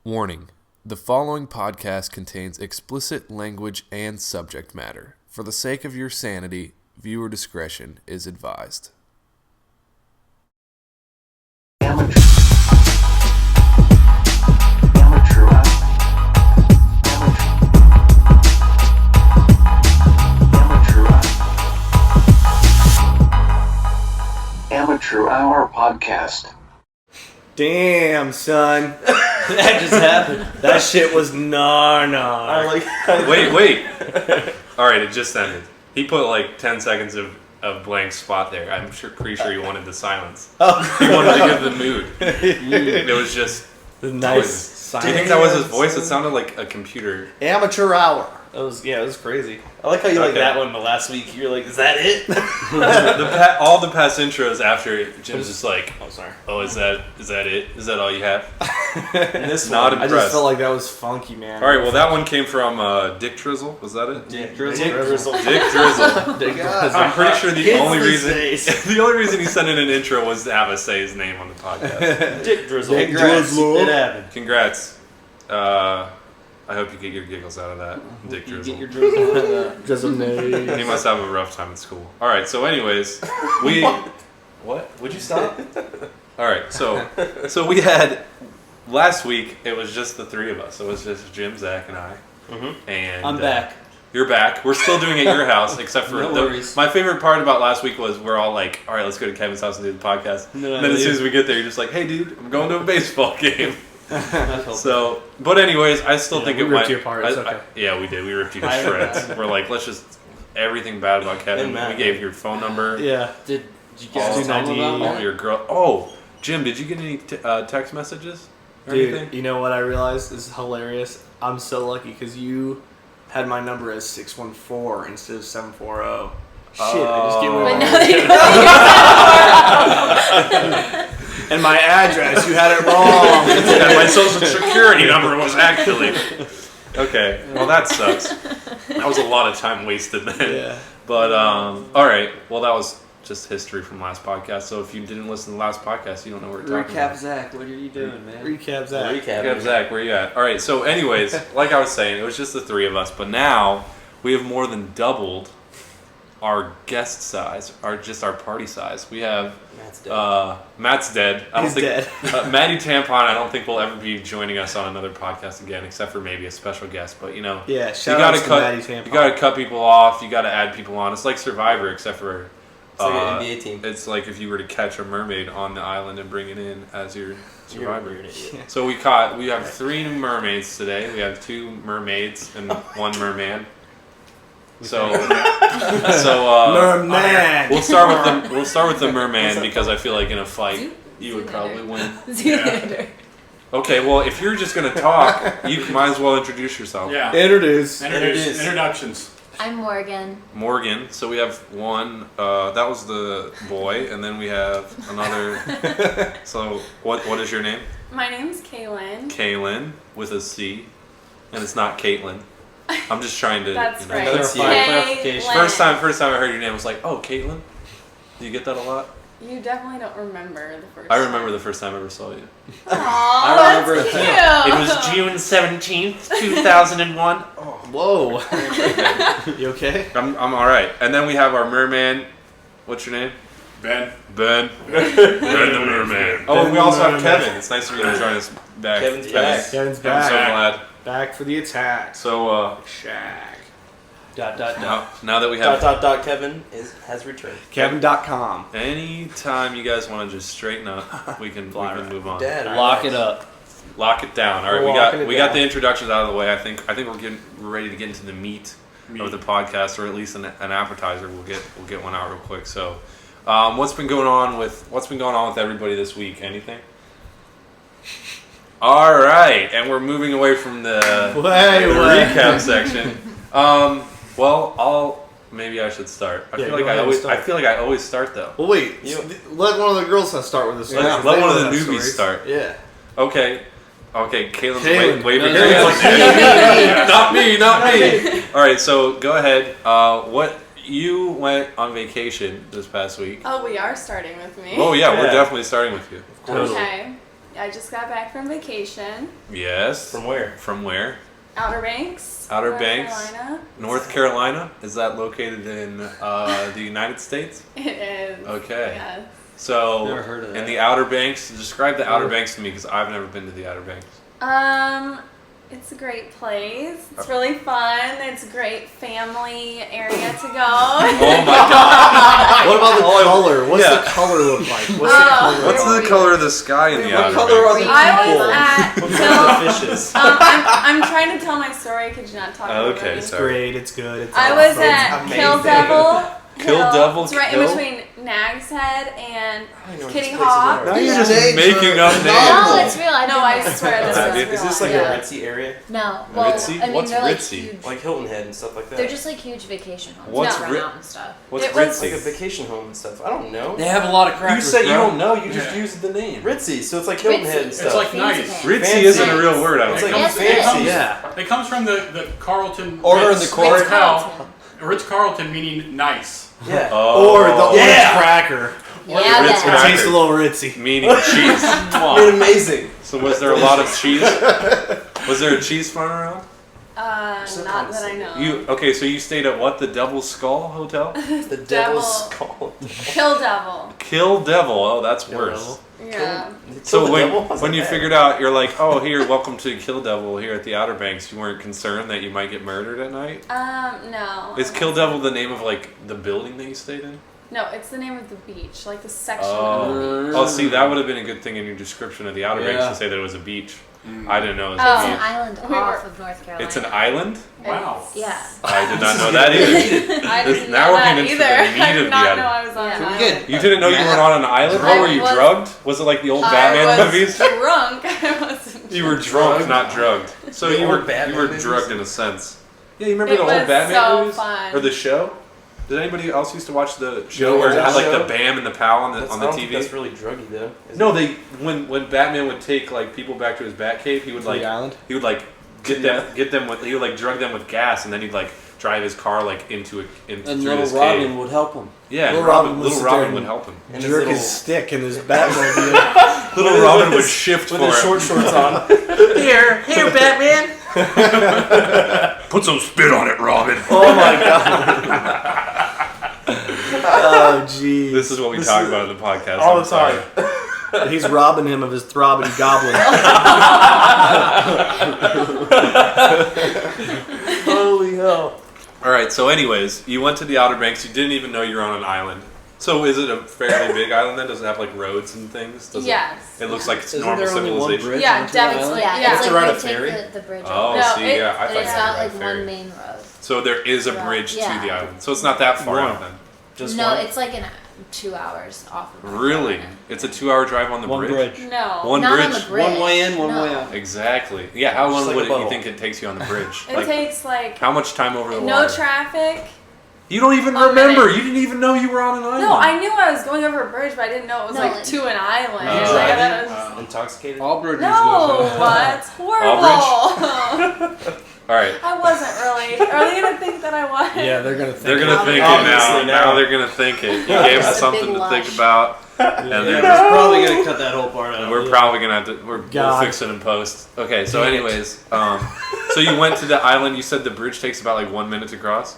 Warning. The following podcast contains explicit language and subject matter. For the sake of your sanity, viewer discretion is advised. Amateur Hour Podcast. Damn, son. That just happened. That shit was nah. Wait. Alright, it just ended. He put like 10 seconds of blank spot there. I'm pretty sure he wanted the silence. Oh. He wanted to give the mood. It was just Nice. Do you think that was his voice? It sounded like a computer. Amateur Hour. It was crazy. I like how you like that one, but last week you were like, is that it? All the past intros after Jim's just like, Oh, sorry. oh, is that it? Is that all you have? And this Not one, I impressed. just felt like that was funky, man. Alright, well that one came from Dick Drizzle. Was that it? Dick Drizzle. Dick Drizzle. God. I'm pretty sure the Kids only these reason days. the only reason he sent in an intro was to have us say his name on the podcast. Dick Drizzle. Dick Congrats. Drizzle. It happened. Congrats. I hope you get your giggles out of that, Dick You Drizzle. get your drizzle. Drizzle He must have a rough time at school. Alright, so anyways, we... What? Would you stop? Alright, so we had... Last week, it was just the three of us. It was just Jim, Zach, and I. Mm-hmm. And I'm back. You're back. We're still doing it at your house, except for... No worries. My favorite part about last week was we're all like, alright, let's go to Kevin's house and do the podcast. No, And then as soon as we get there, you're just like, hey dude, I'm going to a baseball game. So, but anyways, I still think we it ripped might. you apart, it's okay. Yeah, we did. We ripped you to shreds. We're like, let's just everything bad about Kevin. And Matt. We gave your phone number. Yeah. Did you all, guys tell him about all that? your girl. Oh, Jim, did you get any text messages or Dude, anything? you know what I realized? This is hilarious. I'm so lucky because you had my number as 614 instead of 740. Shit, I just gave But away. now that you And my address, you had it wrong. And my social security number was actually. Okay, well that sucks. That was a lot of time wasted then. Yeah. But all right, well that was just history from last podcast. So if you didn't listen to the last podcast, you don't know what we're talking about. Recap, Zach. What are you doing, man? Recap that. Okay, Zach, where you at? All right, so anyways, like I was saying, it was just the three of us, but now we have more than doubled our guest size, our party size. We have Matt's dead. Matt's dead. I don't He's think dead. Maddie Tampon. I don't think will ever be joining us on another podcast again, except for maybe a special guest. But you know, Yeah, you shout gotta out to cut. Maddie Tampon. You gotta cut people off. You gotta add people on. It's like Survivor, except for It's like an NBA team. it's like if you were to catch a mermaid on the island and bring it in as your survivor. You're an idiot. So we have 3 new mermaids today. We have 2 mermaids and 1 merman. So Merman. we'll start with the merman because I feel like in a fight you would probably win. Zoolander. Okay, well if you're just gonna talk, you might as well introduce yourself. Yeah. Introduce. Introductions. I'm Morgan. Morgan. So we have one. That was the boy, and then we have another. So what is your name? My name's Kaylin. Kaylin with a C, and it's not Caitlin. I'm just trying to. That's right. That's you. Kaylin. Clarification. First time I heard your name, I was like, oh, Caitlin. Do you get that a lot? You definitely don't remember the first I remember the first time I ever saw you. Aww, I remember that's it cute. June 17th, 2001. Whoa. You okay? I'm all right. And then we have our merman. What's your name? Ben. Ben. Ben the merman. Oh, and we also have Kevin. It's nice of you to join us back. Kevin's back. Kevin's I'm back. so glad. Back for the attack. So Shaq. now that we have Kevin has returned. Kevin.com. anytime you guys want to just straighten up, we can move on. Dad, Lock it up. Lock it down. All right, We're we got the introductions out of the way. I think we're ready to get into the meat of the podcast, or at least an appetizer. We'll get one out real quick. So, what's been going on with everybody this week? Anything? All right, and we're moving away from the recap section. Well, maybe I should start. I feel like I always start though. Well, wait. Let one of the girls start with this. Let one of the newbies start. Yeah. Okay, Caitlin's Kaylin. waving No, her no, hands. Not me. All right, so go ahead. You went on vacation this past week. Oh, we are starting with me. Oh yeah, we're Yeah. definitely starting with you. Okay. I just got back from vacation. Yes. From where? From where? Outer Banks. Outer North Banks? Carolina. North Carolina? Is that located in the United States? It is. Okay. Yes. So, Never heard of in that. the Outer Banks, describe the Outer Banks to me because I've never been to the Outer Banks. It's a great place. It's really fun. It's a great family area to go. Oh my god! What about the color? What's yeah. the color look like? What's the Oh. color? What's the color of the sky in the What Outer color are Banks? the I people? was at What kind of fishes? I'm trying to tell my story. Could you not talk Oh, over okay, me? sorry. Great, it's good. It's I was awesome. at amazing. Kill Devil. Kill Devil It's right Kill? in between Nag's Head and I don't know what Kitty these places Hawk. are. Now you're These just names making are up names. No, it's real. I No, know. I swear this is real. Is this like yeah. a ritzy area? No. Well, Ritzy? I mean, What's they're like ritzy? huge. Like Hilton Head and stuff like that? They're just like huge vacation homes. What's that run ri- out and stuff. What's It was- It's like a ritzy? vacation home and stuff. I don't know. They have a lot of crackers. You say you bro. don't know, you just used the name. Ritzy, so it's like Hilton Head and Ritzy. stuff. It's like Fancy nice. pants. Ritzy Fancy. isn't a real word, I don't It's think. like Yes, it fancy. is. Yeah. It comes from the Carlton Order in Ritz the court. Hotel. Ritz Carlton meaning nice. Yeah. Oh. Or the orange cracker. Yeah, Ritz yeah. It cracker. tastes a little ritzy. Meaning cheese. It's amazing. So was there a lot of cheese? Was there a cheese farm around? Not that I know. Okay, so you stayed at what? The Devil's Skull Hotel? The Devil. devil's skull. Kill Devil. Kill Devil. Oh, that's worse. Yeah. So the when devil? Wasn't when you bad. figured out, you're like, oh, here, welcome to Kill Devil here at the Outer Banks. You weren't concerned that you might get murdered at night? No. Is Kill Devil the name of like the building that you stayed in? No, it's the name of the beach, like the section of the beach. Oh, see, that would have been a good thing in your description of the Outer Banks Yeah. to say that it was a beach. I didn't know it was Oh. It's a an beach. island We were- off of North Carolina. It's an island? Wow. Yeah. I did not know that either. I didn't Now know we're that getting into either. the meat I of did the not island. know I was on an Yeah. island. You didn't know you were on an island? What I were you, was- drugged? Was it like the old Batman I was movies? drunk. I wasn't. You were drunk, not drugged. So The you old were Batman you were movies? drugged in a sense. Yeah, you remember It the old was Batman so movies fun. or the show? Did anybody else used to watch the show The where it old had like show? the Bam and the Pal on the That's, on I the don't think that's TV? really druggy though. is No, it? when Batman would take like people back to his Batcave, he would like the island? he would like get them with he would like drug them with gas and then he'd like drive his car like into And through little his Robin cave. would help him. Yeah, Little Robin, Robin would little sit Robin there would and help him. And Jerk his his stick in his Batmobile. Little with Robin would his- shift with for his him. short shorts on. Here, Batman. Put some spit on it, Robin. Oh my god. Oh jeez. This is what we talk about in the podcast all I'm the time. sorry. He's robbing him of his throbbing goblin. Holy hell. All right. So, anyways, you went to the Outer Banks. You didn't even know you were on an island. So, is it a fairly big island then? Does it have like roads and things? Does Yes. It looks like it's Isn't normal there only one civilization. bridge? Yeah, onto the definitely. island? Yeah, Yeah. it's It's like around you a take ferry? the bridge Oh, over. No, see, it- yeah, I And thought it's you not were like ferry. one main road. So there is a Yeah. bridge to Yeah. the island. So it's not that far One. out then. Just No, one? it's like 2 hours off of North Really? Carolina. It's a 2-hour drive on the One bridge? bridge. No. One Not bridge? on the bridge. One way in, one No. way out. Exactly. Yeah, how Just long like would a you bubble. think it takes you on the bridge? It Like, takes like how much time over the no water? traffic. You don't even A remember. minute. You didn't even know you were on an island. No, I knew I was going over a bridge, but I didn't know it was No, like like- to an island. No. Like, Driving? that was- Intoxicated? All bridges no, it's horrible. All right. I wasn't really. Are they gonna think that I was? Yeah, they're gonna think. They're gonna think it Obviously now. now. Now they're gonna think it. You gave them It's a something big to lie. think about, and Yeah, they're we're probably gonna cut that whole part out. we're probably gonna have to. We'll God. fix it in post. Okay. So, anyways, so you went to the island. You said the bridge takes about like 1 minute to cross.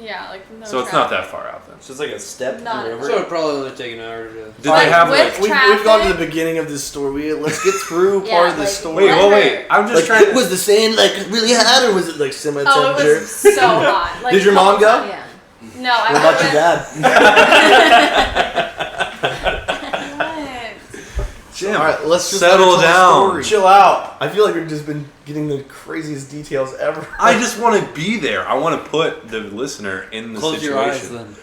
Yeah, like no. So it's not that far out then. It's just like a step Not over. So it'd probably only take an hour to. Did they have with like? We've gone to the traffic? beginning of this story. Let's get through Yeah, part of the like- story. Wait, wait. I'm just Like, trying to. was the sand like really hot or was it like semi Oh, it temperature? was so hot. Like, Did your mom go? Yeah. No, I What about your went dad? What? Jim, All right, let's just settle let her tell the down. story. Chill out. I feel like we've just been getting the craziest details ever. I just want to be there. I want to put the listener in the Close situation. your eyes then.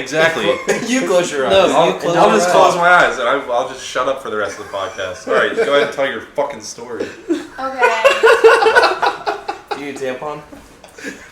Exactly. You close your eyes. No, I'll, you close I'll your just eyes. close my eyes and I'll just shut up for the rest of the podcast. All right, go ahead and tell your fucking story. Okay. Do you need a tampon?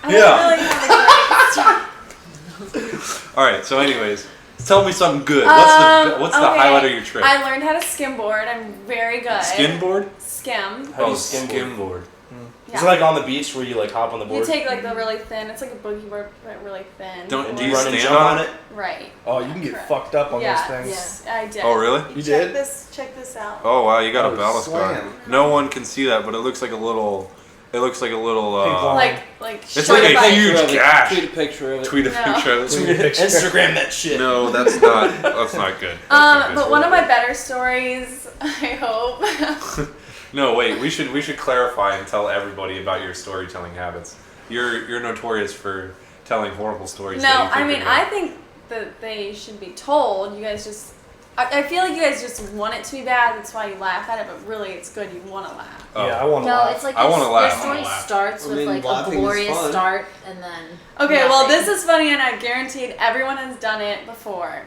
I Yeah. don't really have a great story. All right. So, anyways, tell me something good. What's the Okay. highlight of your trip? I learned how to skimboard. I'm very good. Skimboard? Skim. How do you skimboard? skimboard. Yeah. Is it like on the beach where you like hop on the board? You take like the really thin. It's like a boogie board, but really thin. and do you run and stand jump on on it? Right. Oh, you can get Correct. fucked up on Yeah. those things. Yeah. I did. Oh, really? You check did? Check this out. Oh wow, you got Oh, a battle scar. slam. No one can see that, but it looks like a little. It looks like a little. Pink line. Like. It's short like a bite. huge gash. Tweet a picture of it. Tweet a No. picture. of it. Instagram that shit. No, that's not. That's not good. That's not good. But one of my better stories, I hope. No, wait. We should clarify and tell everybody about your storytelling habits. You're notorious for telling horrible stories. No, that you think I mean, are good. I think that they should be told. You guys just. I feel like you guys just want it to be bad. That's why you laugh at it. But really, it's good. You want to laugh. Oh. Yeah, I want to No, laugh. it's like I wanna laugh. your story starts I with mean, like a laughing is glorious fun. start and then. Okay, well, nothing. this is funny, and I guaranteed everyone has done it before.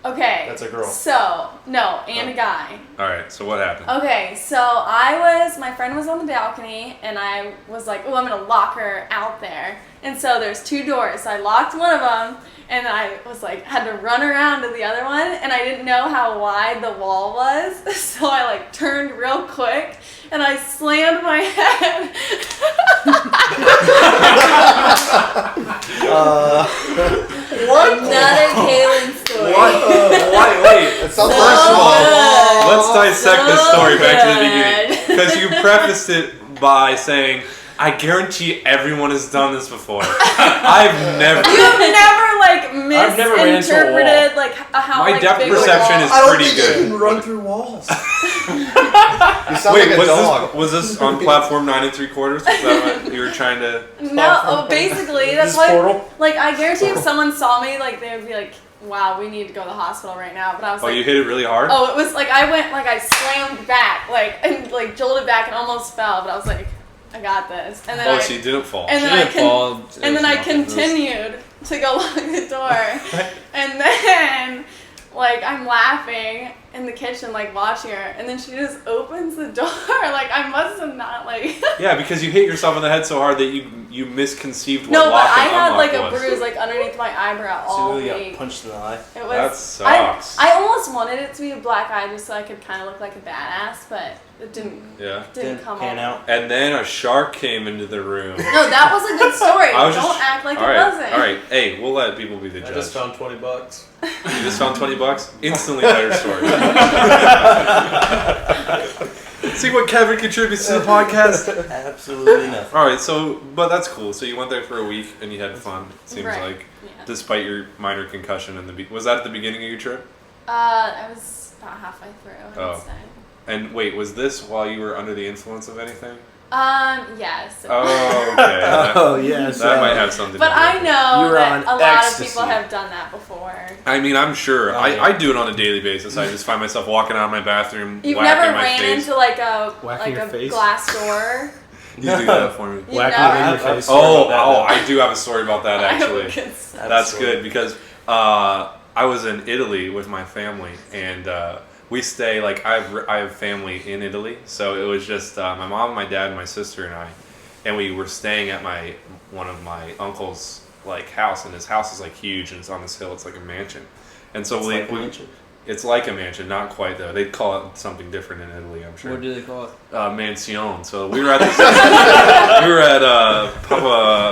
Okay. That's a girl. So, no, and a guy. All right. So what happened? Okay, so my friend was on the balcony, and I was like, oh, I'm gonna lock her out there. And so there's 2 doors. So I locked one of them, and I was like, had to run around to the other one, and I didn't know how wide the wall was. So I like turned real quick, and I slammed my head. Another Kaylin story. Wait. It sounds First of all, good. let's dissect this So story back to the good. beginning. Because you prefaced it by saying, I guarantee everyone has done this before. I've never. You've never like I've never ran into a wall. misinterpreted like how My like depth big perception the is wall. I don't pretty think good. you can run through walls. You sound Wait, like a dog. was this on platform 9 3/4? Was that what you were trying to? No, basically that's This what. portal? Like I guarantee if someone saw me, like they would be like, "Wow, we need to go to the hospital right now." But I was Oh, like, you hit it really hard. "Oh, it was like I went like I slammed back, like and like jolted back and almost fell." But I was like, "I got this." And then Oh, so you didn't fall. and She then didn't fall. and then I continued to go lock the door, and then like I'm laughing in the kitchen, like watching her, and then she just opens the door. Like I must have not like. Yeah, because you hit yourself in the head so hard that you misconceived what No, but lock I and had unlock like a was. bruise like underneath my eyebrow So all you really week. got punched in the eye. It was. That sucks. I almost wanted it to be a black eye just so I could kind of look like a badass, but it didn't. Yeah. Didn't come pan off. out. And then a shark came into the room. No, that was a good story. I was Don't just- act like all it right, wasn't. all right. Hey, we'll let people be the I judge. just found $20. You just found $20? Instantly better story. See what Kevin contributes to the podcast? Absolutely nothing. Alright, so, but that's cool. So you went there for a week and you had fun, it seems Right. like. Yeah. Despite your minor concussion in the was that at the beginning of your trip? I was about halfway through. I would Oh. say. And wait, was this while you were under the influence of anything? Yes. Oh, okay. Oh, yes. That might have something But to do I with it. know You were that on a lot ecstasy. of people have done that before. I mean, I'm sure. Oh, I yeah. I do it on a daily basis. I just find myself walking out of my bathroom, You've whacking never my ran face. into like a Whacking your face? glass door. You do that for me. You Whacking never- it in your I've- face. I do have a story about that I have a actually. good story. That's good because I was in Italy with my family and we stay like I have family in Italy, so it was just my mom, my dad, my sister, and I, and we were staying at one of my uncle's like house, and his house is like huge and it's on this hill. It's like a mansion, and so it's like a mansion, not quite though. They'd call it something different in Italy, I'm sure. What do they call it? Mansion. So we were at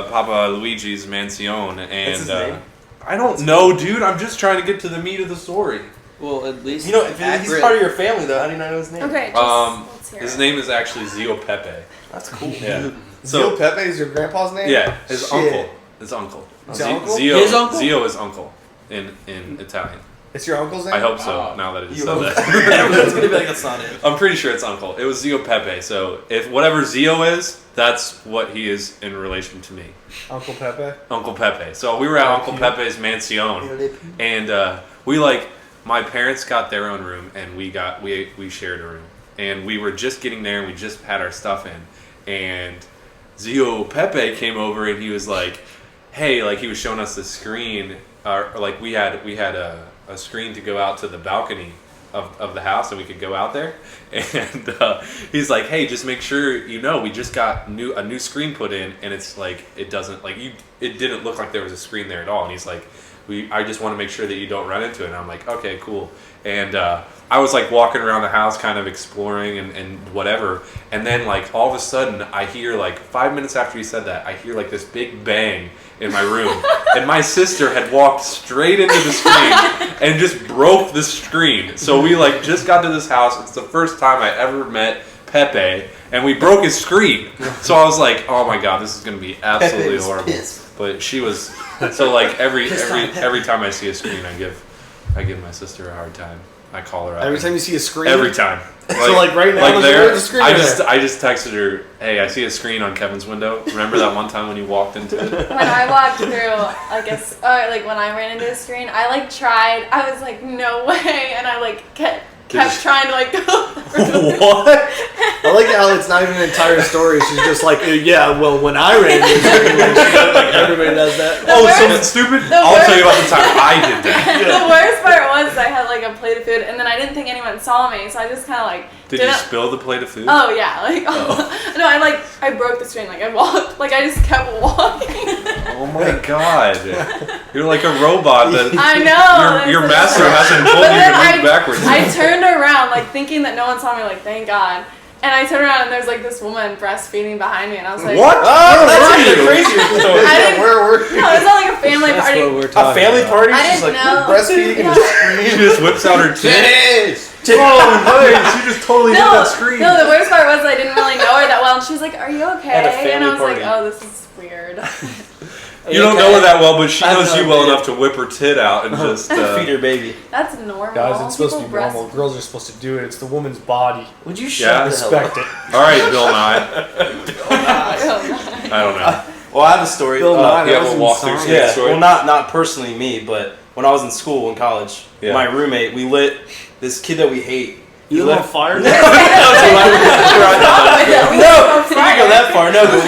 Papa Luigi's mansion, and What's his name? I don't know, dude. I'm just trying to get to the meat of the story. Well, at least You know, if he's part of your family though, how do you not know his name? Okay, just let's hear His it. name is actually Zio Pepe. That's cool. Yeah. Zio Pepe is your grandpa's name? Yeah, his Shit. uncle. His uncle. His uncle? Zio, His uncle? Zio is uncle in Italian. It's your uncle's name? I hope so. Oh. Now that it is You said that. Everyone's gonna be like, that's not it. I'm pretty sure it's uncle. It was Zio Pepe. So if whatever Zio is, that's what he is in relation to me. Uncle Pepe? Uncle Pepe. So we were at Uncle Pepe's mansion, and we my parents got their own room, and we shared a room, and we were just getting there, and we just had our stuff in, and Zio Pepe came over, and he was like, "Hey," like he was showing us the screen, like we had a screen to go out to the balcony of the house, and we could go out there, and he's like, "Hey, just make sure we just got a new screen put in, and it's like it doesn't like it didn't look like there was a screen there at all," and he's like, I just want to make sure that you don't run into it. And I'm like, okay, cool. And I was like walking around the house kind of exploring and whatever. And then like all of a sudden I hear like 5 minutes after he said that, I hear like this big bang in my room. And my sister had walked straight into the screen and just broke the screen. So we like just got to this house. It's the first time I ever met Pepe. And we broke his screen. So I was like, oh my God, this is going to be absolutely horrible. Pissed. But she was, so like every time I see a screen, I give my sister a hard time. I call her out. Every time you see a screen? Every time. So like right now, like there's a screen I there. just texted her, hey, I see a screen on Kevin's window. Remember that one time when you walked into it? When I walked through, like when I ran into a screen, I like tried. I was like, no way, and I like kept trying to like go through. What? I like how it's not even an entire story. She's just like, yeah, well, when I ran into a screen, like everybody does that. Something stupid? I'll tell you about the time I did that. The worst part was I had like a plate of food, and then I didn't think anyone saw me, so I just kind of like. Did you spill the plate of food? Oh yeah, like no, I broke the screen. Like I walked, like I just kept walking. Oh my God, you're like a robot. That I know. Your master hasn't told you to move backwards. I turned around, like thinking that no one saw me. Like thank God. And I turned around and there's like this woman breastfeeding behind me, and I was like, what? That's even crazier story. Where were you? No, it was not like a family party. A family party? I She's didn't like, know. Breastfeeding and a screen. She just whips out her titties. Oh, nice. She just totally hit that screen. No, the worst part was I didn't really know her that well, and she was like, "Are you okay?" At a family And I was party. like, "Oh, this is weird." You don't know her that well, but she knows you well enough to whip her tit out and just feed her baby. That's normal. Guys, it's supposed to be People normal. Girls are supposed to do it. It's the woman's body. Would you Yeah. shut the hell Respect up? it. All right, Bill Nye. I don't know. Well, I have a story. Bill Nye, Yeah, we'll walk through Yeah, story. well, not personally me, but when I was in school in college, Yeah. my roommate, we lit this kid that we hate. You lit on fire? No, we didn't go that far. No, but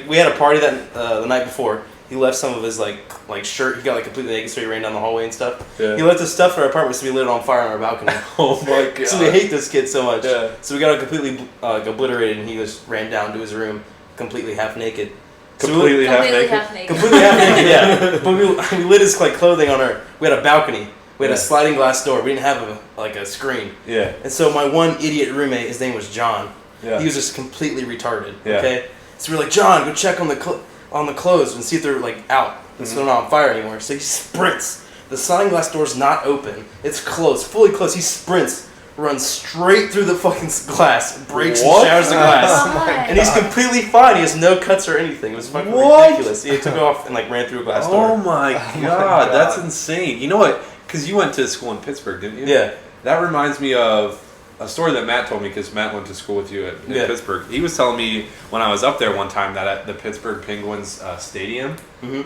we had a party that the night before. He left some of his like shirt. He got like completely naked, so he ran down the hallway and stuff. Yeah. He left his stuff in our apartment, so we lit it on fire on our balcony. Oh my God. So we hate this kid so much. Yeah. So we got him completely obliterated, and he just ran down to his room, completely half naked. Completely half Completely naked. half naked. Completely half naked, yeah. But we lit his like clothing on our. We had a balcony. We had a sliding glass door. We didn't have a screen. Yeah. And so my one idiot roommate, his name was John. Yeah. He was just completely retarded. Yeah. Okay. So we're like, John, go check on the clothes and see if they're like out. So they're not on fire anymore. So he sprints. The sliding glass door's not open. It's closed, fully closed. He sprints, runs straight through the fucking glass, breaks and shatters the glass. Oh my And he's completely fine. He has no cuts or anything. It was fucking ridiculous. He took off and like ran through a glass door. Oh my God, that's insane. You know what? Because you went to school in Pittsburgh, didn't you? Yeah. That reminds me of a story that Matt told me, because Matt went to school with you in Pittsburgh. He was telling me when I was up there one time that at the Pittsburgh Penguins stadium,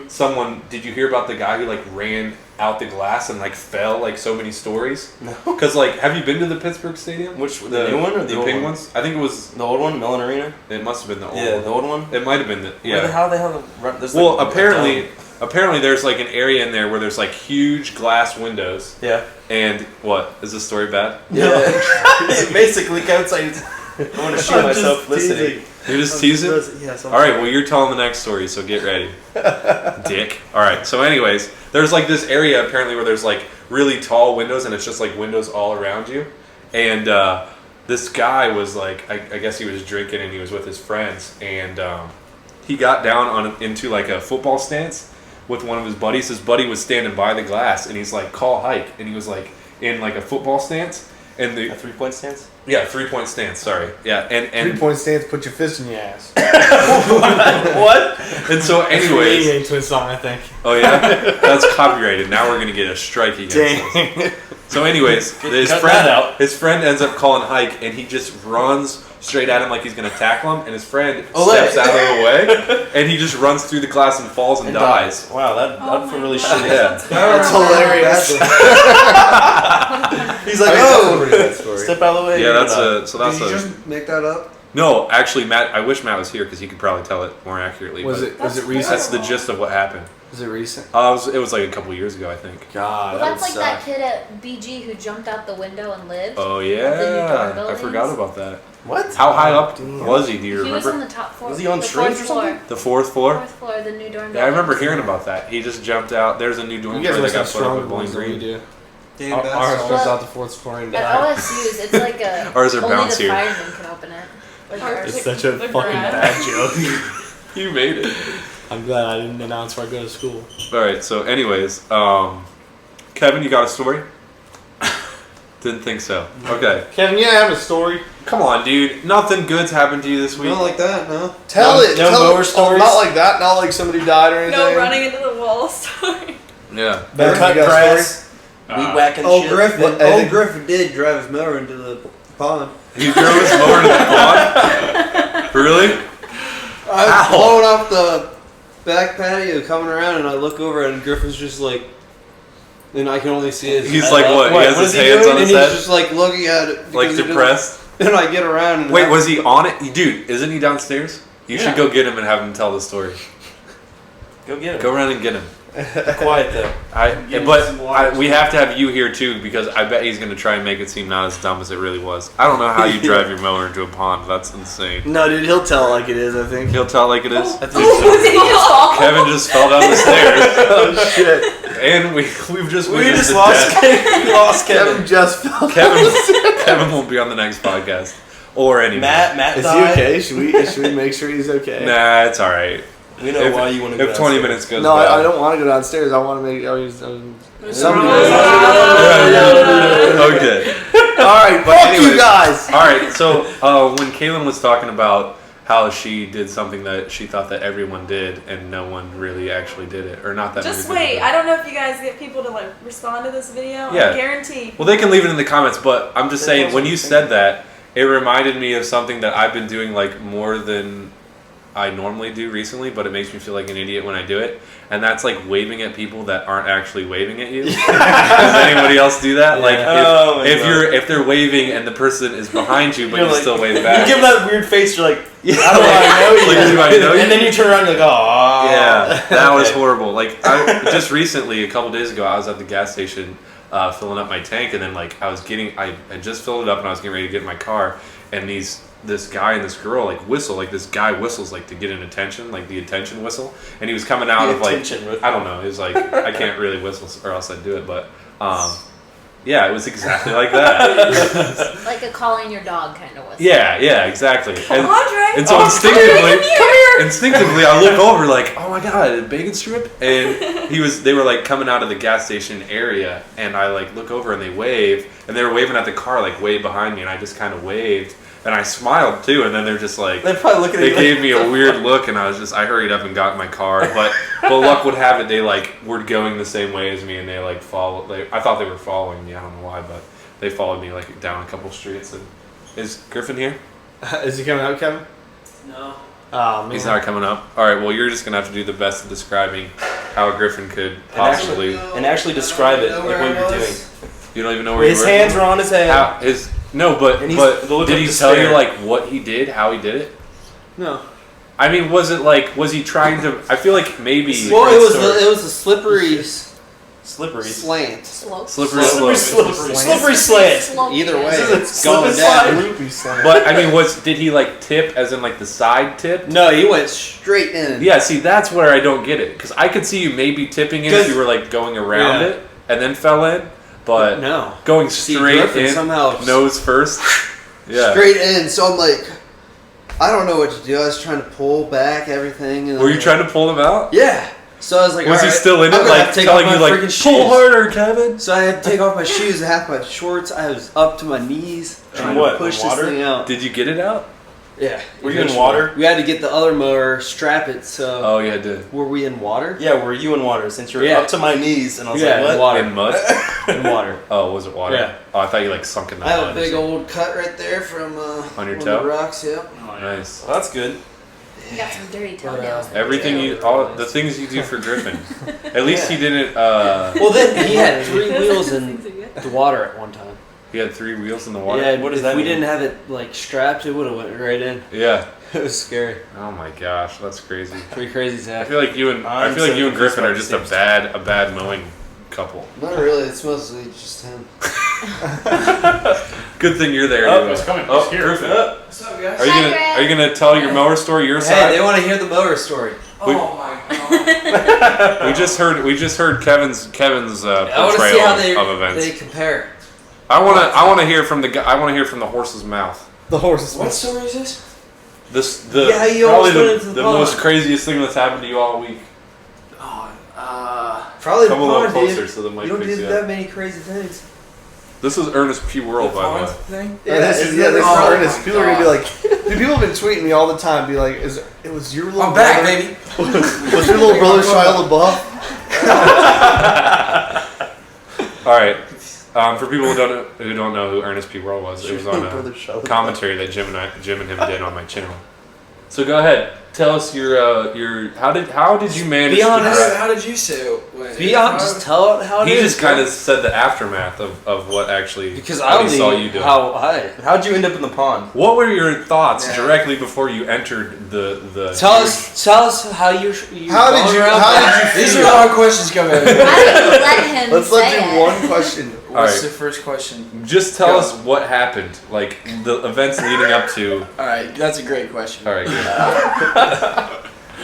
someone, did you hear about the guy who like ran out the glass and like fell like so many stories? No. Because like, have you been to the Pittsburgh stadium? Which, the new one or the old Penguins? I think it was. The old one, Mellon Arena? It must have been the old one. Yeah, the old one? It might have been the, Where the hell they have there's well, like apparently there's like an area in there where there's like huge glass windows. Yeah. And what? Is this story bad? Yeah. Basically, Kevin's like, I want to shoot myself listening. You're just teasing? Yes. All right, well, you're telling the next story, so get ready. Dick. All right, so anyways, there's like this area apparently where there's like really tall windows, and it's just like windows all around you. And this guy was like, I guess he was drinking and he was with his friends, and he got down into like a football stance with one of his buddies. His buddy was standing by the glass, and he's like, call hike, and he was like in like a football stance. And A 3-point stance? Yeah, 3-point stance, sorry. Yeah, and 3-point stance, put your fist in your ass. What? And so anyways, Ain't twin song, I think. oh yeah, that's copyrighted. Now we're gonna get a strike against us. So anyways, Cut that out. his friend ends up calling hike, and he just runs straight at him like he's gonna tackle him, and his friend steps out of the way, and he just runs through the glass and falls and dies. Wow, that'd feel really shitty. Yeah. That's hilarious. He's like, step out of the way. Yeah, that's Did you just make that up? No, actually, Matt. I wish Matt was here because he could probably tell it more accurately. Was but it recent? That's the gist of what happened. Was it recent? It was like a couple years ago, I think. God, Well, that's like that kid at BG who jumped out the window and lived. Oh The new yeah, dorm I buildings. forgot about that. What? How high up was he? Do you He was on remember? the top floor. Was he on the shrooms fourth or floor. something? The fourth floor? Fourth floor, the new dorm. Yeah, I remember building. hearing about that. He just jumped out. There's a new dorm You guys that must got have put up stronger with Bowling ones than we Green. do. Damn, Ours that's starts out the fourth floor and At died. OSU's, it's like a Ours are only the bouncier. firemen can open it. Like ours. It's such a The fucking grad. bad joke. You made it. I'm glad I didn't announce where I go to school. All right. So, anyways, Kevin, you got a story? Didn't think so. Okay. Kevin, yeah, I have a story. Come on, dude. Nothing good's happened to you this week. Not like that, no. Tell it. No tell mower it. stories? Not like that. Not like somebody died or anything. No running into the wall story. Yeah. Better cut You got a grass, weed whacking shit. Griffin. What, I think- Griffin did drive his mower into the pond. He drove his mower to the pond? Really? I was Ow. blowing off the back patio coming around, and I look over, and Griffin's just like, and I can only see his. He's head like, up. what? He What? has What his is he hands doing? on And his he's head? just like looking at it. Like because he depressed? doesn't- And I get around. And Wait, was he on it? Dude, isn't he downstairs? You Yeah. should go get him and have him tell the story. Go get him. Go around and get him. Quiet though. Give him some water. We have to have you here too because I bet he's going to try and make it seem not as dumb as it really was. I don't know how you drive your mower into a pond. That's insane. No, dude, he'll tell it like it is, I think. He'll tell it like it is. Did he just fall? Kevin just fell down the stairs, Oh, shit. and we've just We witnessed just the lost death. Kevin. We lost Kevin Kevin. just fell. Kevin won't be on the next podcast or any. Matt Is he died. okay? Should we make sure he's okay? Nah, it's all right. We know why you want to go If 20 downstairs. minutes goes No, by. I don't want to go downstairs. I want to make. Okay. All right, But fuck anyways. you guys. All right. So when Kaylin was talking about how she did something that she thought that everyone did and no one really actually did it, or not that. Just many people wait. did. I don't know if you guys get people to like respond to this video. Yeah. I guarantee. Well, they can leave it in the comments, but I'm just saying when you said that, it reminded me of something that I've been doing like more than I normally do recently, but it makes me feel like an idiot when I do it. And that's like waving at people that aren't actually waving at you. Does anybody else do that? Like Oh my God. if they're waving and the person is behind you, but You're you like- still wave You back. give him that weird face. You're like, Yeah. I don't know you. Like, do I know you? And then you turn around and you're like, oh. Yeah, that was Okay. horrible. Like just recently, a couple days ago, I was at the gas station filling up my tank, and then like I just filled it up, and I was getting ready to get in my car, and this guy and this girl like whistle, like this guy whistles like to get an attention, like the attention whistle, and he was coming out The of like attention whistle. I don't know, it was like I can't really whistle or else I'd do it, but yeah, it was exactly like that. Like a calling your dog kind of whistle. Yeah, exactly. Andre. And so instinctively, I look over like, oh my god, a bacon strip, and they were like coming out of the gas station area, and I like look over and they wave, and they were waving at the car like way behind me, and I just kind of waved, and I smiled too, and then they're just like, They're probably looking at they you gave like, me a weird look, and I hurried up and got in my car, but luck would have it, they like were going the same way as me, and they like followed. I thought they were following me, I don't know why, but they followed me like down a couple streets. And is Griffin here? Is he coming out, Kevin? No. Oh, man. He's not coming up. All right. Well, you're just gonna have to do the best of describing how Griffin could possibly. and actually describe it, like what you're doing. You don't even know where His you were. hands were on his head. How, his no, but And he's the look did of he tell you despair. like what he did, how he did it? No. I mean, was he trying to? I feel like maybe. Well, it was a slippery Slippery. slant. Slope. Slippery Slippery slope. slope. Slippery slant. Slope, Either yeah. way, it's Slip going and down. Loopy slide. But I mean, did he like tip as in like the side tip? No, he went straight in. Yeah, see, that's where I don't get it. Because I could see you maybe tipping it if 'Cause- you were like going around Yeah. it and then fell in, but No. going See, straight Griffin in, somehow nose first. Yeah. Straight in. So I'm like, I don't know what to do. I was trying to pull back everything. And Were I'm you like, trying to pull him out? Yeah. So I was like, Was he "Alright, still in I'm it, gonna have like to take telling off you, my like, freaking pull shoes." harder, Kevin? So I had to take off my shoes, half my shorts. I was up to my knees trying what, to push in this water? thing out. Did you get it out? Yeah. Were you in eventually. water? We had to get the other mower, strap it. So Oh, you had to. were we in water? Yeah, were you in water? Since you're Yeah. up to my knees, and I was Yeah, like, what? in water. In mud? In water. Oh, was it water? Yeah. Oh, I thought you like sunk in the I have mud. a or big something. old cut right there from On your one toe? of the rocks. Yep. Nice. Well, that's good. You got some dirty toenails. Everything all the things you do for Griffin. At least Yeah. he didn't. Well, then he had 3 wheels in the water at one time. He had 3 wheels in the water. Yeah. What does if that we mean? didn't have it like strapped, it would have went right in. Yeah. It was scary. Oh my gosh, that's crazy. Pretty crazy, I Zach. feel like you and I'm so Griffin are just confused a bad mowing couple. Not really. It's mostly just him. Good thing you're there. Oh, anyway. it's Oh, Griffin. What's up, guys? Are you gonna tell your mower story? Your Hey, side? they want to hear the mower story. Oh my god. We just heard Kevin's I want to see portrayal how of events. they compare. I want to hear from the horse's mouth. The horse. What story is this? Yeah, you probably almost went into the the pond. most craziest thing that's happened to you all week. Probably the Come a little pond, closer dude. so the mic You don't picks do you that up. many crazy things. This is Ernest P. World, by the way. Thing? This is Ernest. People are gonna be like, dude, people have been tweeting me all the time, be like, it was your little I'm back, brother? baby. Was your little brother Shia LaBeouf? All right. For people who don't know who Ernest P. World was, it was on Brother Shia a LaBeouf. commentary that Jim and him did on my channel. So go ahead, tell us your how did you manage? Be honest. To, How did you say it? Be honest, just tell it how it he is. just kind of said the aftermath of what actually because what I don't he saw know you doing. How'd you end up in the pond? What were your thoughts Yeah. directly before you entered the? Tell us how you. How did you These feel? are all questions coming in. Why don't you let him Let's say do it? one question. What's Alright. the first question? Just tell Go. us what happened, like the events leading up to. Alright, that's a great question. All right, good.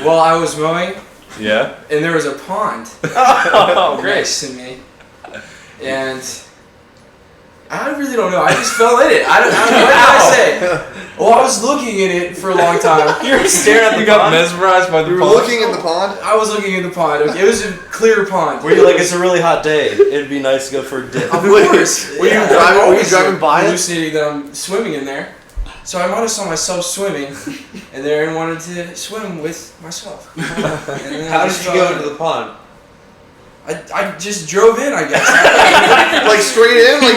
Well, I was mowing, Yeah. and there was a pond Oh, next to me, and I really don't know. I just fell in it. I don't what did I say? Well, I was looking at it for a long time. You're staring at You the got pond. mesmerized by the You were pond? looking in the pond? I was looking at the pond. Okay, it was a clear pond. Were you like, it's a really hot day? It'd be nice to go for a dip. Of course. Were you Yeah, driving- I'm were you always driving by it? hallucinating that I'm swimming in there. So I might have saw myself swimming in there and wanted to swim with myself. And then I How just did you go fell into the pond? I just drove in, I guess. Like straight in? Like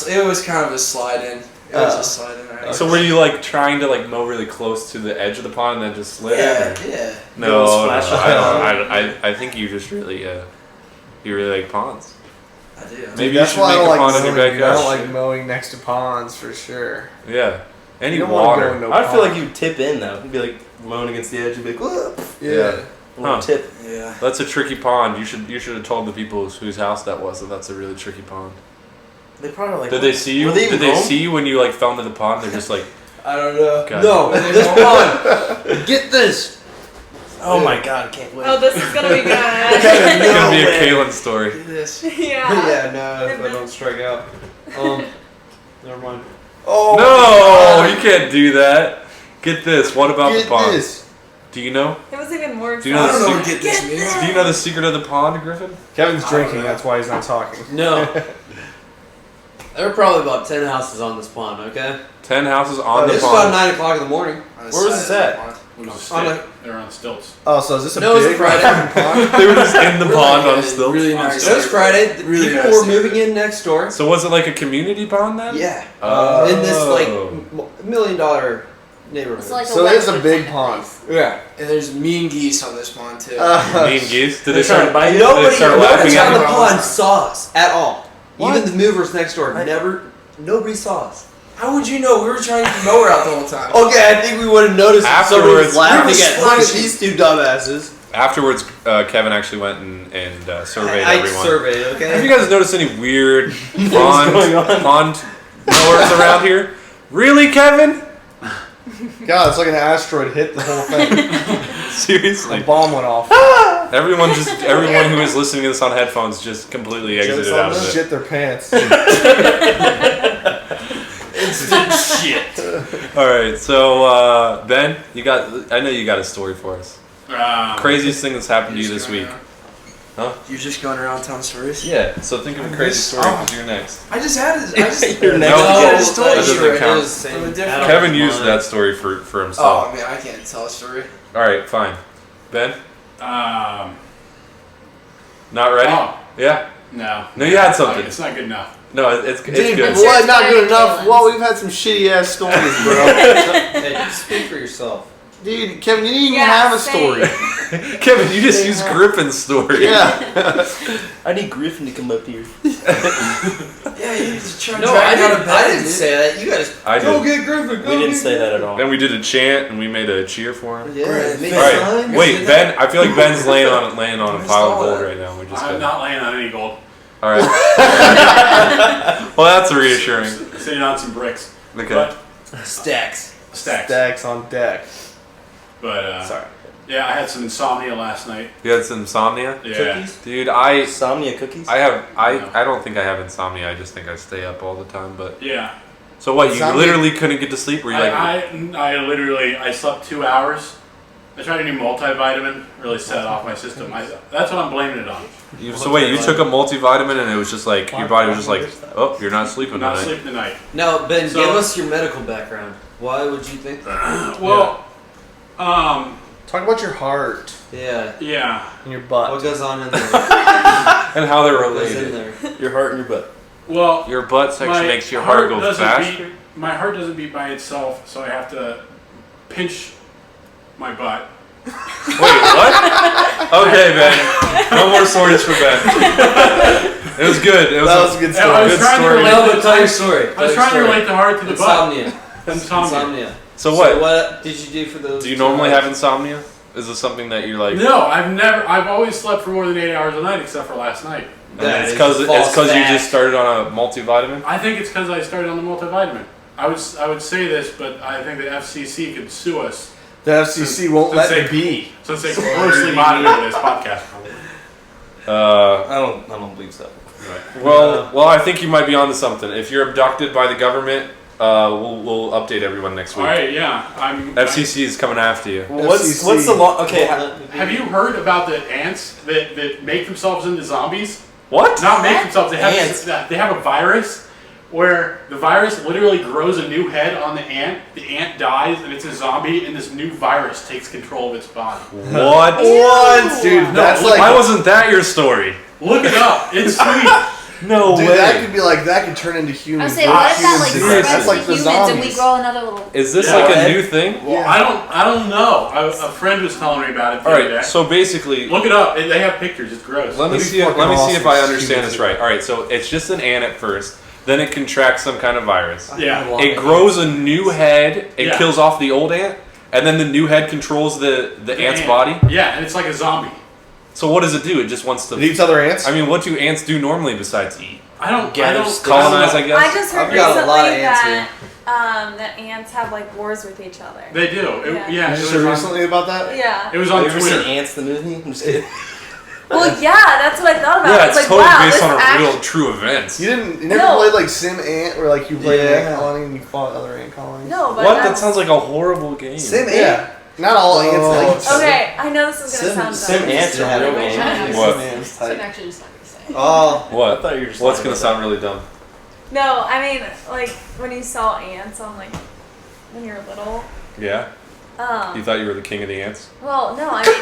It was kind of a slide in. It was a slide in. Right? So were you like trying to like mow really close to the edge of the pond and then just slid in? Yeah, or- yeah. No, splash I think you just really you really like ponds. I do. Maybe That's you should why I make don't a like pond in your mowing. backyard. I don't like mowing next to ponds for sure. Yeah. Any You don't wanna water. go into- I feel like you'd tip in though. You'd be like mowing against the edge. You'd be like, whoop. Yeah. Huh. Tip. Yeah. That's a tricky pond. You should have told the people whose house that was that that's a really tricky pond. They probably like. Did they see you? Were they even Did they home? see you when you like fell into the pond? They're just like, I don't know. God. No, Were they this home? pond. Get this. Oh my god, I can't wait. Oh, this is gonna be good. it's gonna be a way. Kalen story. This. yeah. Yeah, no, if I don't strike out. Never mind. Oh, No, you can't do that. Get this. What about get the pond? this. Do you know? It was even more Do you I know don't the know what secret? get this means. Do you know the secret of the pond, Griffin? Kevin's drinking, know. that's why he's not talking. No. There are probably about 10 houses on this pond, okay? 10 houses on the It's about pond. 9 o'clock in the morning. On the Where was side this of at? the pond. On a, They're on stilts. Oh, so is this a No, it's a big Friday. pond? They were just in the Really pond on good, stilts. Really nice. it was Friday. The Really people nice were moving in next door. So was it like a community pond then? Yeah. Oh. In this, like, $1 million neighborhood. It's like So a it is a Westwood big kind of pond. place. Yeah. And there's mean geese on this pond too. Mean geese? Did They're they trying start to bite Did you. they Nobody start laughing on at the you? pond saw us at all. What? Even the movers next door nobody saw us. How would you know? We were trying to get the mower out the whole time. Okay, I think we would have noticed if somebody Afterwards- was laughing We were at look at splashing. these two dumbasses. Afterwards, Kevin actually went and surveyed I everyone. surveyed, Have you okay? guys noticed any weird going on? pond mowers around here? Really, Kevin? God, it's like an asteroid hit the whole thing. Seriously? The bomb went off. Everyone who is listening to this on headphones just completely exited out of it. Shit their pants. Instant shit. All right, so Ben, I know you got a story for us. Craziest thing that's happened to you this week. You're just going around telling stories? Yeah. So think of a crazy story because you're next. I just had it. I just You're next. No, get a story. that doesn't count. From a different- Kevin used that story for Oh himself. man, I can't tell a story. All right, fine. Ben, Um, not ready? Oh. Yeah. no. No, you had something. It's not good enough. No, it's good. What's Well, your not good story, enough. Kalen? Well, we've had some shitty ass stories, bro. Hey, speak for yourself. Dude, Kevin, you didn't even Yeah, have a story. Kevin, you just used Griffin's story. Yeah. I need Griffin to come up here. Yeah, you just trying to No, drag I out of didn't, bed. I didn't dude. say that. You guys I go did. get Griffin. We didn't say that at all. Then we did a chant and we made a cheer for him. Yeah, Right. make All right, signs. wait, Ben. I feel like Ben's laying on a pile of gold right now. We just I'm got. not laying on any gold. All right. Well, that's reassuring. Sitting on some bricks. Okay. But Stacks. Stacks. on deck. But Sorry. yeah, I had some insomnia last night. You had some insomnia? Yeah. Cookies? Dude, Insomnia cookies? I don't think I have insomnia. I just think I stay up all the time. But Yeah. so what? You Insomnia- literally couldn't get to sleep? Were you like? I literally slept 2 hours. I tried a new multivitamin, really set off my system. That's what I'm blaming it on. So wait, you took a multivitamin and it was just like your body was just like, oh, you're not sleeping I'm not tonight. sleeping tonight. Now, Ben, So- give us your medical background. Why would you think that? Well, Talk about your heart. Yeah. yeah. And your butt. What goes on in there? And how they're What goes in related. there? Your heart and your butt. Well, Your butt sex my makes your heart go doesn't faster. beat- my heart doesn't beat by itself, so I have to pinch my butt. Wait, what? Okay, Ben. No more stories for Ben. It was good. It was That was a good Yeah, I was story. trying to story. relate No, the but tell your story. I was trying to relate the heart to the butt. Insomnia. So So what? what did you do for those? Do you 2 normally hours? have insomnia? Is this something that you like? No, I've always slept for more than 8 hours a night, except for last night. It's because you just started on a multivitamin. I think it's because I started on the multivitamin. I would say this, but I think the FCC could sue us The FCC won't Since let they- me be. since they closely monitor this podcast. I don't believe so. Well, I think you might be onto something. If you're abducted by the government, we'll update everyone next week. All right, yeah. FCC is coming after you. What's the law? Okay, Have you heard about the ants that make themselves into zombies? What? Not make themselves. Ants. They have a virus where the virus literally grows a new head on the ant. The ant dies and it's a zombie, and this new virus takes control of its body. What? What, dude? That's look, like. Why wasn't that your story? Look it up. It's sweet. No Dude, way. that could be like that could turn into I humans. was saying, what if that like Humans. spreads That's to like the humans and we zombies. grow another little? Is this Yeah. like a new thing? Well, I don't know. A friend was telling me about it the All other day. right. So basically, Look it up. They have pictures. It's gross. let me see if I understand this right. All right. So it's just an ant at first. Then it contracts some kind of virus. Yeah. It grows a new head. It Yeah. kills off the old ant, and then the new head controls the ant's ant. body. Yeah, and it's like a zombie. So what does it do? It just wants to. It eats other ants. I mean, what do ants do normally besides eat? I don't Colonize, I guess. I just heard I've got a recently lot of ants that ants have like wars with each other. They do. Yeah. Yeah. You It just was heard on- recently about that? Yeah. It was Have on you ever seen Twitter. Ants the movie? I'm just kidding. Well, yeah, that's what I thought about. Yeah, I it's was like, totally wow, based this on a actually- real, true events. You never No. played like Sim Ant, where like you played an Yeah. ant colony and you fought other ant colonies. No, but What? That that's- sounds like a horrible game. Sim Ant. Yeah. Not all ants like each other. Okay, I know this is gonna sound Sim dumb. Ants are having a What? Sim Ant's So I'm type. actually just not gonna say. Oh, What? I thought you were just What's talking gonna about sound really dumb? No, I mean like when you saw ants on like when you were little. Yeah. You thought you were the king of the ants? Well, no, I mean,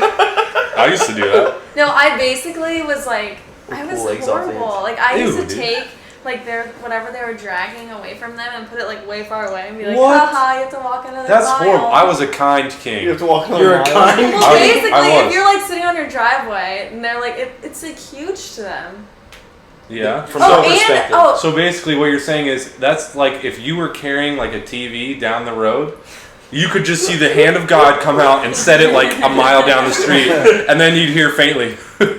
I used to do that. no, I basically was like, I was Pull legs off horrible. ants. Like I used Ew, to dude. take like their whatever they were dragging away from them and put it like way far away and be like, What? haha, you have to walk another That's mile. horrible. I was a kind You king. have to walk on You're a mile. kind. Well, I was- basically, I was. if you're like sitting on your driveway and they're like, it's like huge to them. Yeah. From Oh, their and perspective. oh, So basically, what you're saying is that's like if you were carrying like a TV down the road, you could just see the hand of God come out and set it like a mile down the street, and then you'd hear faintly. that's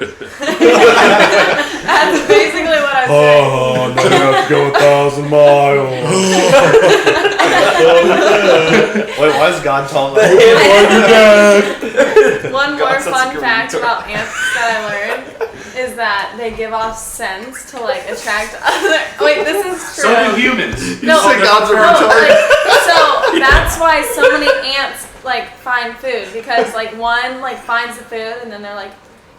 basically what I'm saying. Oh, I'm gonna have to go 1,000 miles. Wait, why is God talking about One more God, that's fun like a fact retard. about ants that I learned is that they give off scents to like attract other. Wait, this is true. So do humans. No, said God's a no, retard. like, so that's why so many ants like find food because like one like finds the food and then they're like,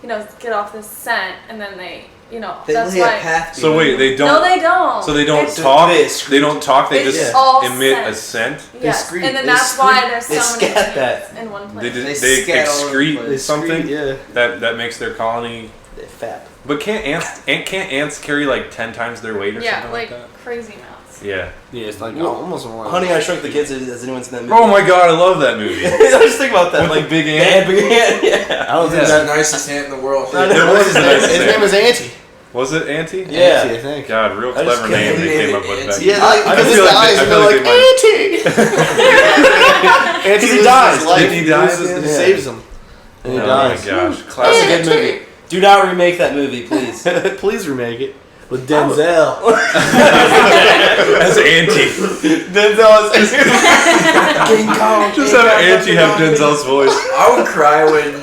you know, get off this scent and then they, you know, They that's lay a why. path. So wait, they don't. No, they don't. So they don't It's- talk. they They don't talk. They It's just all emit a scent. scent. Yes, scream. and then They that's why scream. there's They so many scat ants that. in one They place. they scat all over the excrete place. something Yeah. that makes their colony. They're fat. But can't ants carry like 10 times their weight or Yeah, something like like that? crazy amounts. Yeah. Yeah, it's like Well, almost one. Honey, I Shrunk the Kids. Has anyone seen that movie? Oh my god, I love that movie. I just think about that. With like the big the ant. big ant. Yeah. I don't think That's that. the nicest ant in the world. I It know. was the nicest His ant. name is Auntie. Was it Auntie? Yeah. Auntie, I think. God, real I just clever can't name they believe came it. up with back Auntie. then. Yeah, like, I because feel his like eyes they- I are feel like like they Auntie. Auntie He loses dies. his life. Didn't he die at the He end? saves him. And he Oh my dies. gosh, That's a classic. good movie. Do not remake that movie, please. Please remake it. with Denzel. As Auntie. Denzel is King Kong. Just have Auntie have Denzel's voice. I would cry when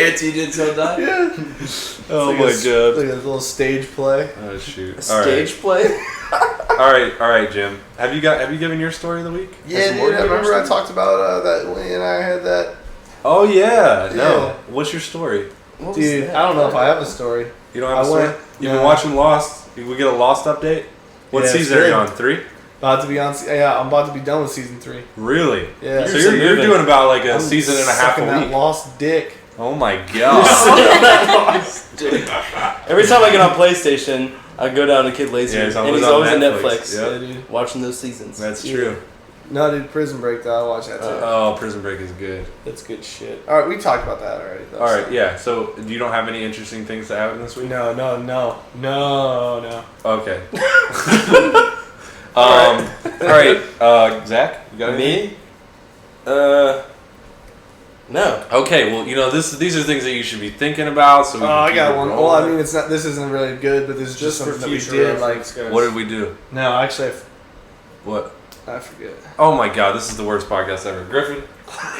Auntie Denzel died. Oh like my Like god. a little stage play. Oh shoot. A stage play. All right, Jim. Have you given your story of the week? Yeah, dude, I remember I talked about that Lee and I had that. Oh yeah. No. Yeah. What's your story? What was Dude, that? I don't know if I have a story. You don't have a I story? went- You've no. been watching Lost. We get a Lost update? What Yeah, it's season are you good. on? 3? About to be on. Yeah, I'm about to be done with season 3. Really? Yeah. So you're doing about like a season and a half sucking a that week. lost dick. Oh my god. Every time I get on PlayStation, I go down to Kid Laser, Yeah, it's and always he's on always on Netflix. Netflix, Yep. Yeah, dude. watching those seasons. That's true. No, dude, Prison Break though. I watch that too. Oh, Prison Break is good. That's good shit. All right, we talked about that already. Though, All right, so. yeah. So, you don't have any interesting things to happen this week? No. Okay. All right. Zach, you got anything? Me? No. Okay. Well, these are things that you should be thinking about. So we Oh, can I keep got it one. rolling. Well, I mean, it's not. This isn't really good, but this is just something that we did. Like, What did we do? no, actually, What? I forget. Oh my god, this is the worst podcast ever. Griffin,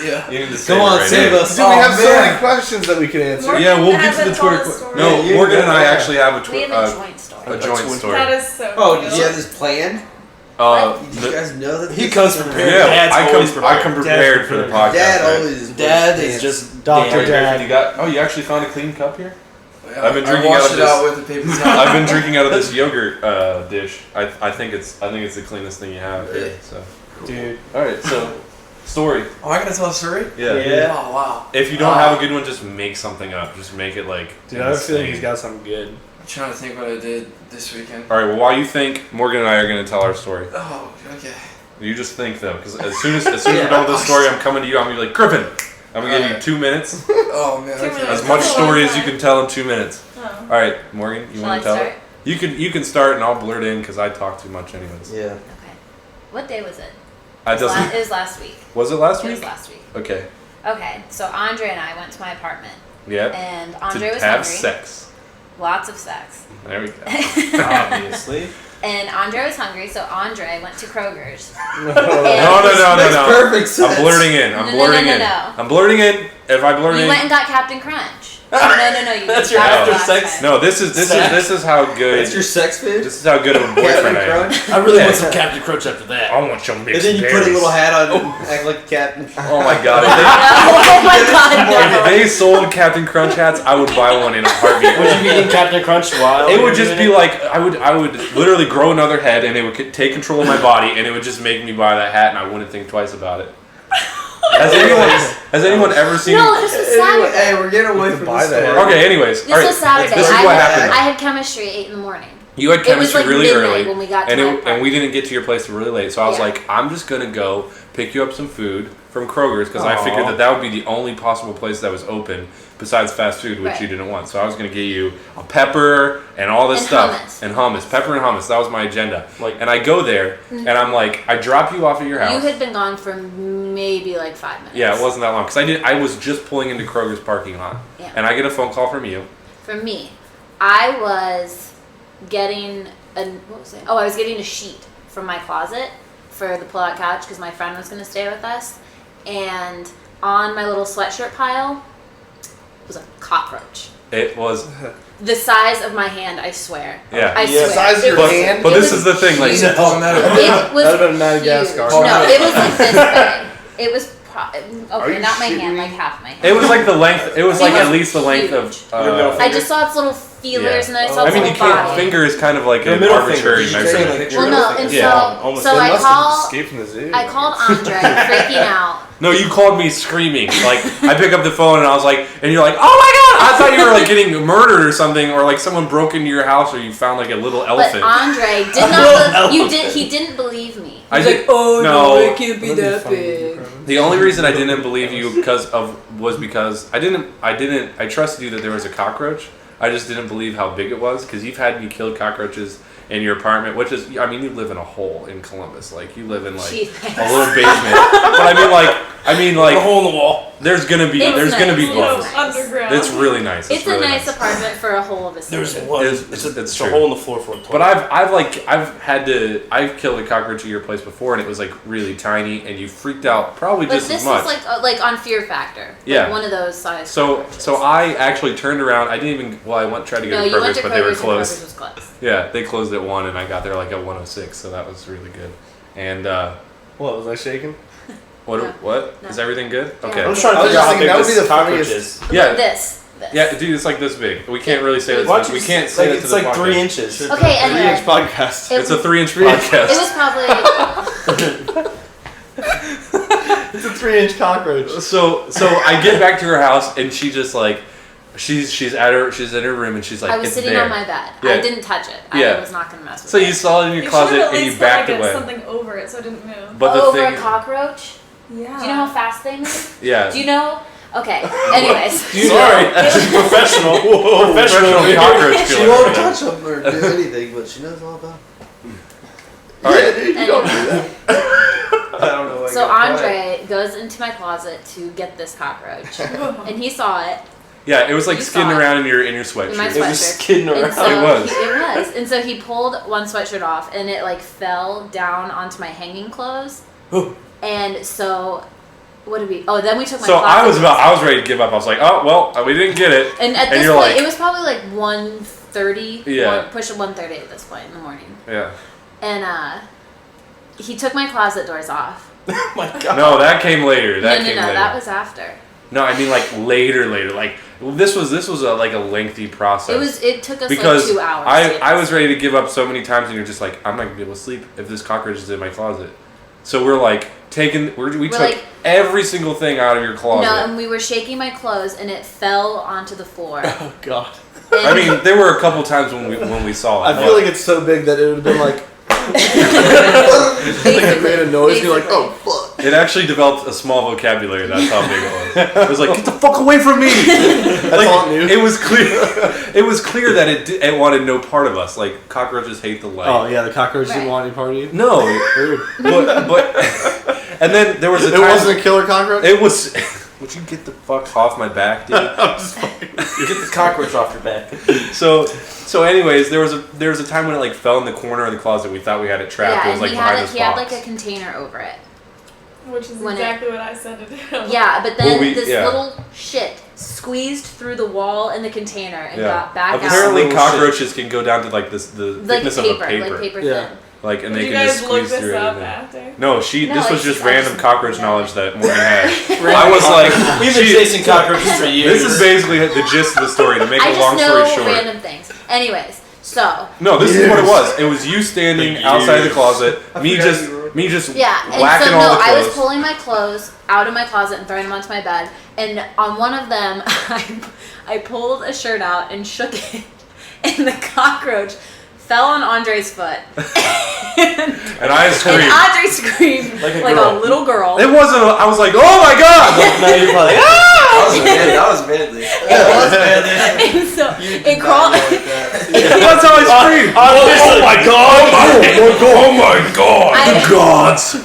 Yeah. you need to save Come on, it right save now. us. Dude, we have so many questions that we could answer. Morgan Yeah, we'll get has to the a Twitter. tall story. No, Yeah, Morgan and I yeah. actually have a We have a joint story. a joint story. That is so Oh, cute. Did you have this planned? The- Did you guys know that? He this comes was prepared. yeah, Dad's I always come prepared for the podcast. Dad right? always. Dad wears is pants. just Dr. All right, Dad. Griffin, you actually found a clean cup here? Yeah, I've been I drinking out washed of it this- out with the paper towel. I've been drinking out of this yogurt dish. I think it's the cleanest thing you have here. So, Dude. all right, so story. Oh, I gotta tell a story? Yeah. Oh, wow. If you don't have a good one, just make something up. Just make it like. Dude, I have a feeling insane. he's got something good. I'm trying to think what I did this weekend. All right. Well, while you think, Morgan and I are going to tell our story. Oh, okay. You just think though, because as soon as we're done with this story, I'm coming to you. I'm gonna be like, Griffin. I'm gonna give you 2 minutes. Oh, man. 2 Okay. minutes. As much That's a long story as you time. can tell in 2 minutes. Oh. All right, Morgan, you Shall want I to tell start? it? You can start, and I'll blurt in because I talk too much anyways. Yeah. Okay. What day was it? I It was doesn't. it was last week. Was it last It was week? last week. Okay. Okay, so Andre and I went to my apartment, Yep. and Andre To was have hungry. sex. Lots of sex. There we go. Obviously. And Andre was hungry, so Andre went to Kroger's. No. Perfect sense. I'm blurting in. I'm blurting in. No. I'm blurting in. If I blurt You in. went and got Captain Crunch. No. You That's did your that after last sex? time. No, this is how good. That's your sex food? This is how good of a boyfriend I am. I really want some Captain Crunch after that. I want some mixed And then you put a berries. little hat on and act like a captain. Oh my god! Oh my God, If they sold Captain Crunch hats, I would buy one in a heartbeat. Would you be eating Captain Crunch while? It you would were just doing be it? like I would literally grow another head, and it would take control of my body, and it would just make me buy that hat, and I wouldn't think twice about it. Has anyone ever seen? No, this was Anyway, Saturday. hey, we're getting away from buy this that. story. Okay, anyways, This all right. was Saturday. This is I what had, happened. I had chemistry at 8 in the morning. You had It was chemistry like really midnight early, when we got to and my and we apartment. didn't get to your place till really late. So I was Yeah. like, I'm just gonna go pick you up some food from Kroger's because I figured that would be the only possible place that was open besides fast food, which Right. you didn't want. So I was gonna get you a pepper and all this And stuff hummus. and hummus, pepper and hummus. That was my agenda. Like- and I go there and I'm like, I drop you off at your house. You had been gone for maybe like 5 minutes. Yeah, it wasn't that long because I was just pulling into Kroger's parking lot, Yeah. and I get a phone call from you. For me, I was getting I was getting a sheet from my closet for the pull-out couch because my friend was going to stay with us, and on my little sweatshirt pile was a cockroach. It was The size of my hand, I swear. Yeah. I Yeah. swear. Size of It your was- hand? But it this was is the thing, like huge. It doesn't matter. It was That'd have been Madagascar. huge. No, it was like this big. It was Are okay, you not my shitting hand, me? like half my hand. it was like the length. It was It like was at least the length huge. of. I just saw its little feelers and then I saw I its mean, you little can't. body. Finger is kind of like Your an middle arbitrary finger. You say, measurement. like, Well, no, and Yeah. so I must have call. escaped from the zoo. I called Andre, freaking out. No, you called me screaming. Like I pick up the phone and I was like, and you're like, oh my god! I thought you were like getting murdered or something, or like someone broke into your house, or you found like a little But elephant. Andre did not. He didn't believe me. I did. oh no, it can't be that big. The only reason I didn't believe you was because I trusted you that there was a cockroach. I just didn't believe how big it was because you've had me kill cockroaches in your apartment, which is, I mean, you live in a hole in Columbus. Like you live in like Jesus. a little basement. But I mean, like I mean, A like, hole in the wall. there's gonna be It's nice. bugs. Underground. It's really nice. It's really a nice nice. apartment for a hole of a There's city. one. It's It's a true. hole in the floor for a toilet. But I've killed a cockroach at your place before, and it was like really tiny, and you freaked out probably But just this as much. is like on Fear Factor. Yeah. Like one of those size. So I actually turned around. I didn't even. Well, I tried to go No, to you went Kroger's, to but they were Kroger's and closed. Kroger's was closed. Yeah, they closed at 1, and I got there like at 1:06, so that was really good. And What was I shaking? what? No. What No. is everything good? Yeah. Okay. I'm just trying to I was figure out just how big thinking that would this be the cockroach funniest. is. Yeah. This. Yeah, dude, it's like this big. We can't really say that. Why don't you We can't just- say like, that to it's the like podcast. 3 inches. Okay, anyway. 3-inch podcast. It It's a was- 3-inch podcast. It was probably. It's a 3-inch cockroach. So I get back to her house, and she just like, she's in her room, and she's like, I was it's sitting there. on my bed. Yeah. I didn't touch it. Yeah. I was not gonna mess with So it. you saw it in your You closet, should have at and you least put, backed like, away. something over it so it didn't move. But the over thing, a cockroach? Yeah. Do you know how fast they move? yeah. Do you know? Okay. Anyways. Sorry, professional. Professional cockroach She killer. won't touch them or do anything, but she knows all about it. All right. Dude, you don't do that. I don't know why So you got Andre goes into my closet to get this cockroach, and he saw it Yeah, it was like You skidding saw it. around in your in my sweatshirt. It was sweatshirt. skidding And around. so It was. It was. And so he pulled one sweatshirt off, and it like fell down onto my hanging clothes. And so, what did we? Oh, then we took my. So I closet was ready to give up. I was like, oh well, we didn't get it. And at and this you're point, like- it was probably like 1:30. Yeah. Pushing 1:30 at this point in the morning. Yeah. And he took my closet doors off. Oh my god. No, that came later. That no, came later. that was after. No, I mean like later. Like this was a lengthy process. It took us because like 2 hours. I was ready to give up so many times, and you're just like, I'm not gonna be able to sleep if this cockroach is in my closet. So we're like we took like- every single thing out of your closet. No, and we were shaking my clothes, and it fell onto the floor. Oh god. And I mean, there were a couple times when we saw it. I feel like it's so big that it would have been like. Like it made a noise, and you're like, oh fuck. It actually developed a small vocabulary. That's how big it was. It was like, get the fuck away from me! That's all it knew. It was clear. It was clear that it wanted no part of us. Like cockroaches hate the light. Oh yeah, the cockroach Right. didn't want any part of you. No, but and then there was a It time. wasn't a killer cockroach. It was. Would you get the fuck off my back, dude? I'm just fucking. Get the cockroach off your back. So anyways, there was a time when it like fell in the corner of the closet. We thought we had it trapped. yeah, It was like and behind this he had box. like a container over it. Which is When exactly what I said to do. Yeah, but then Well, yeah. little shit squeezed through the wall in the container and got back Apparently, out. cockroaches can go down to like the Like thickness paper, of a paper. like paper Yeah. thin. Like, and Did they you can guys just look squeeze this through up anything. after? No, No, this it's was just just- random I just cockroach know knowledge it. that Morgan had. Right. I was like, We've been chasing cockroaches for years. this is basically the gist of the story. To make I a long just story know short. random things. Anyways, so No, this is what it was. It was you standing outside the closet, me just yeah, and whacking so all no, the I clothes. was pulling my clothes out of my closet and throwing them onto my bed, and on one of them, I pulled a shirt out and shook it, and the cockroach fell on Andre's foot. and I screamed. And Andre screamed Like a like girl. a little girl. It wasn't. I was like, oh my god! Now you're probably like, That was manly. And so it crawled. That's how I screamed. oh my god! Oh my god! I- gods!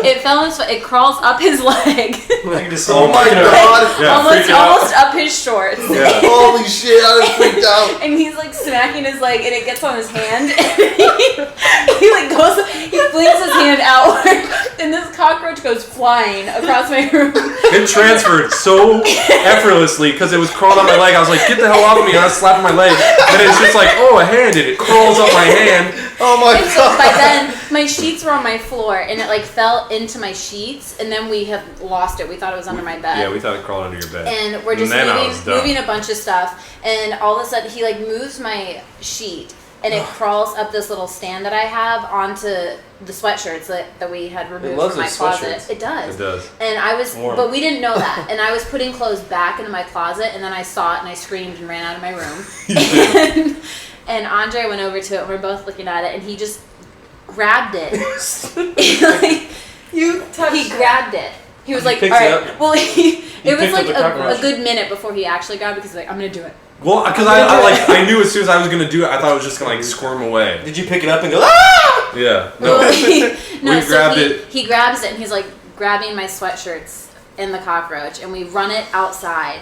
It fell on his foot. It crawls up his leg, Oh my god! Yeah, freaking out. almost up his shorts. Yeah. Holy shit! I was freaked out. And he's like smacking his leg, and it gets on his hand. he like goes, he flings his hand outward, and this cockroach goes flying across my room. It transferred so effortlessly because it was crawling on my leg. I was like, get the hell off of me! And I was slapping my leg. And it's just like, oh, a hand, and it crawls up my hand. Oh my And so god! by then, my sheets were on my floor, and it like fell into my sheets, and then we had lost it. We thought it was under my bed. Yeah, we thought it crawled under your bed. And we're just then I was done. moving a bunch of stuff, and all of a sudden he like moves my sheet, and it crawls up this little stand that I have onto the sweatshirts that we had removed loves from my those closet. sweatshirts. It does. It does. And I was, Warm. but we didn't know that. And I was putting clothes back into my closet, and then I saw it, and I screamed and ran out of my room. and Andre went over to it, and we're both looking at it, and he just grabbed it. Like, You touched he grabbed it. He was like, all picked it right. Well, it was picked like up the cockroach. a good minute before he actually grabbed it because he's like, I'm gonna do it. Well, because I knew as soon as I was gonna do it, I thought it was just gonna like squirm away. Did you pick it up and go, ah? Yeah. No. Well, no, We so grabbed it. he grabs it and he's like grabbing my sweatshirts in the cockroach, and we run it outside,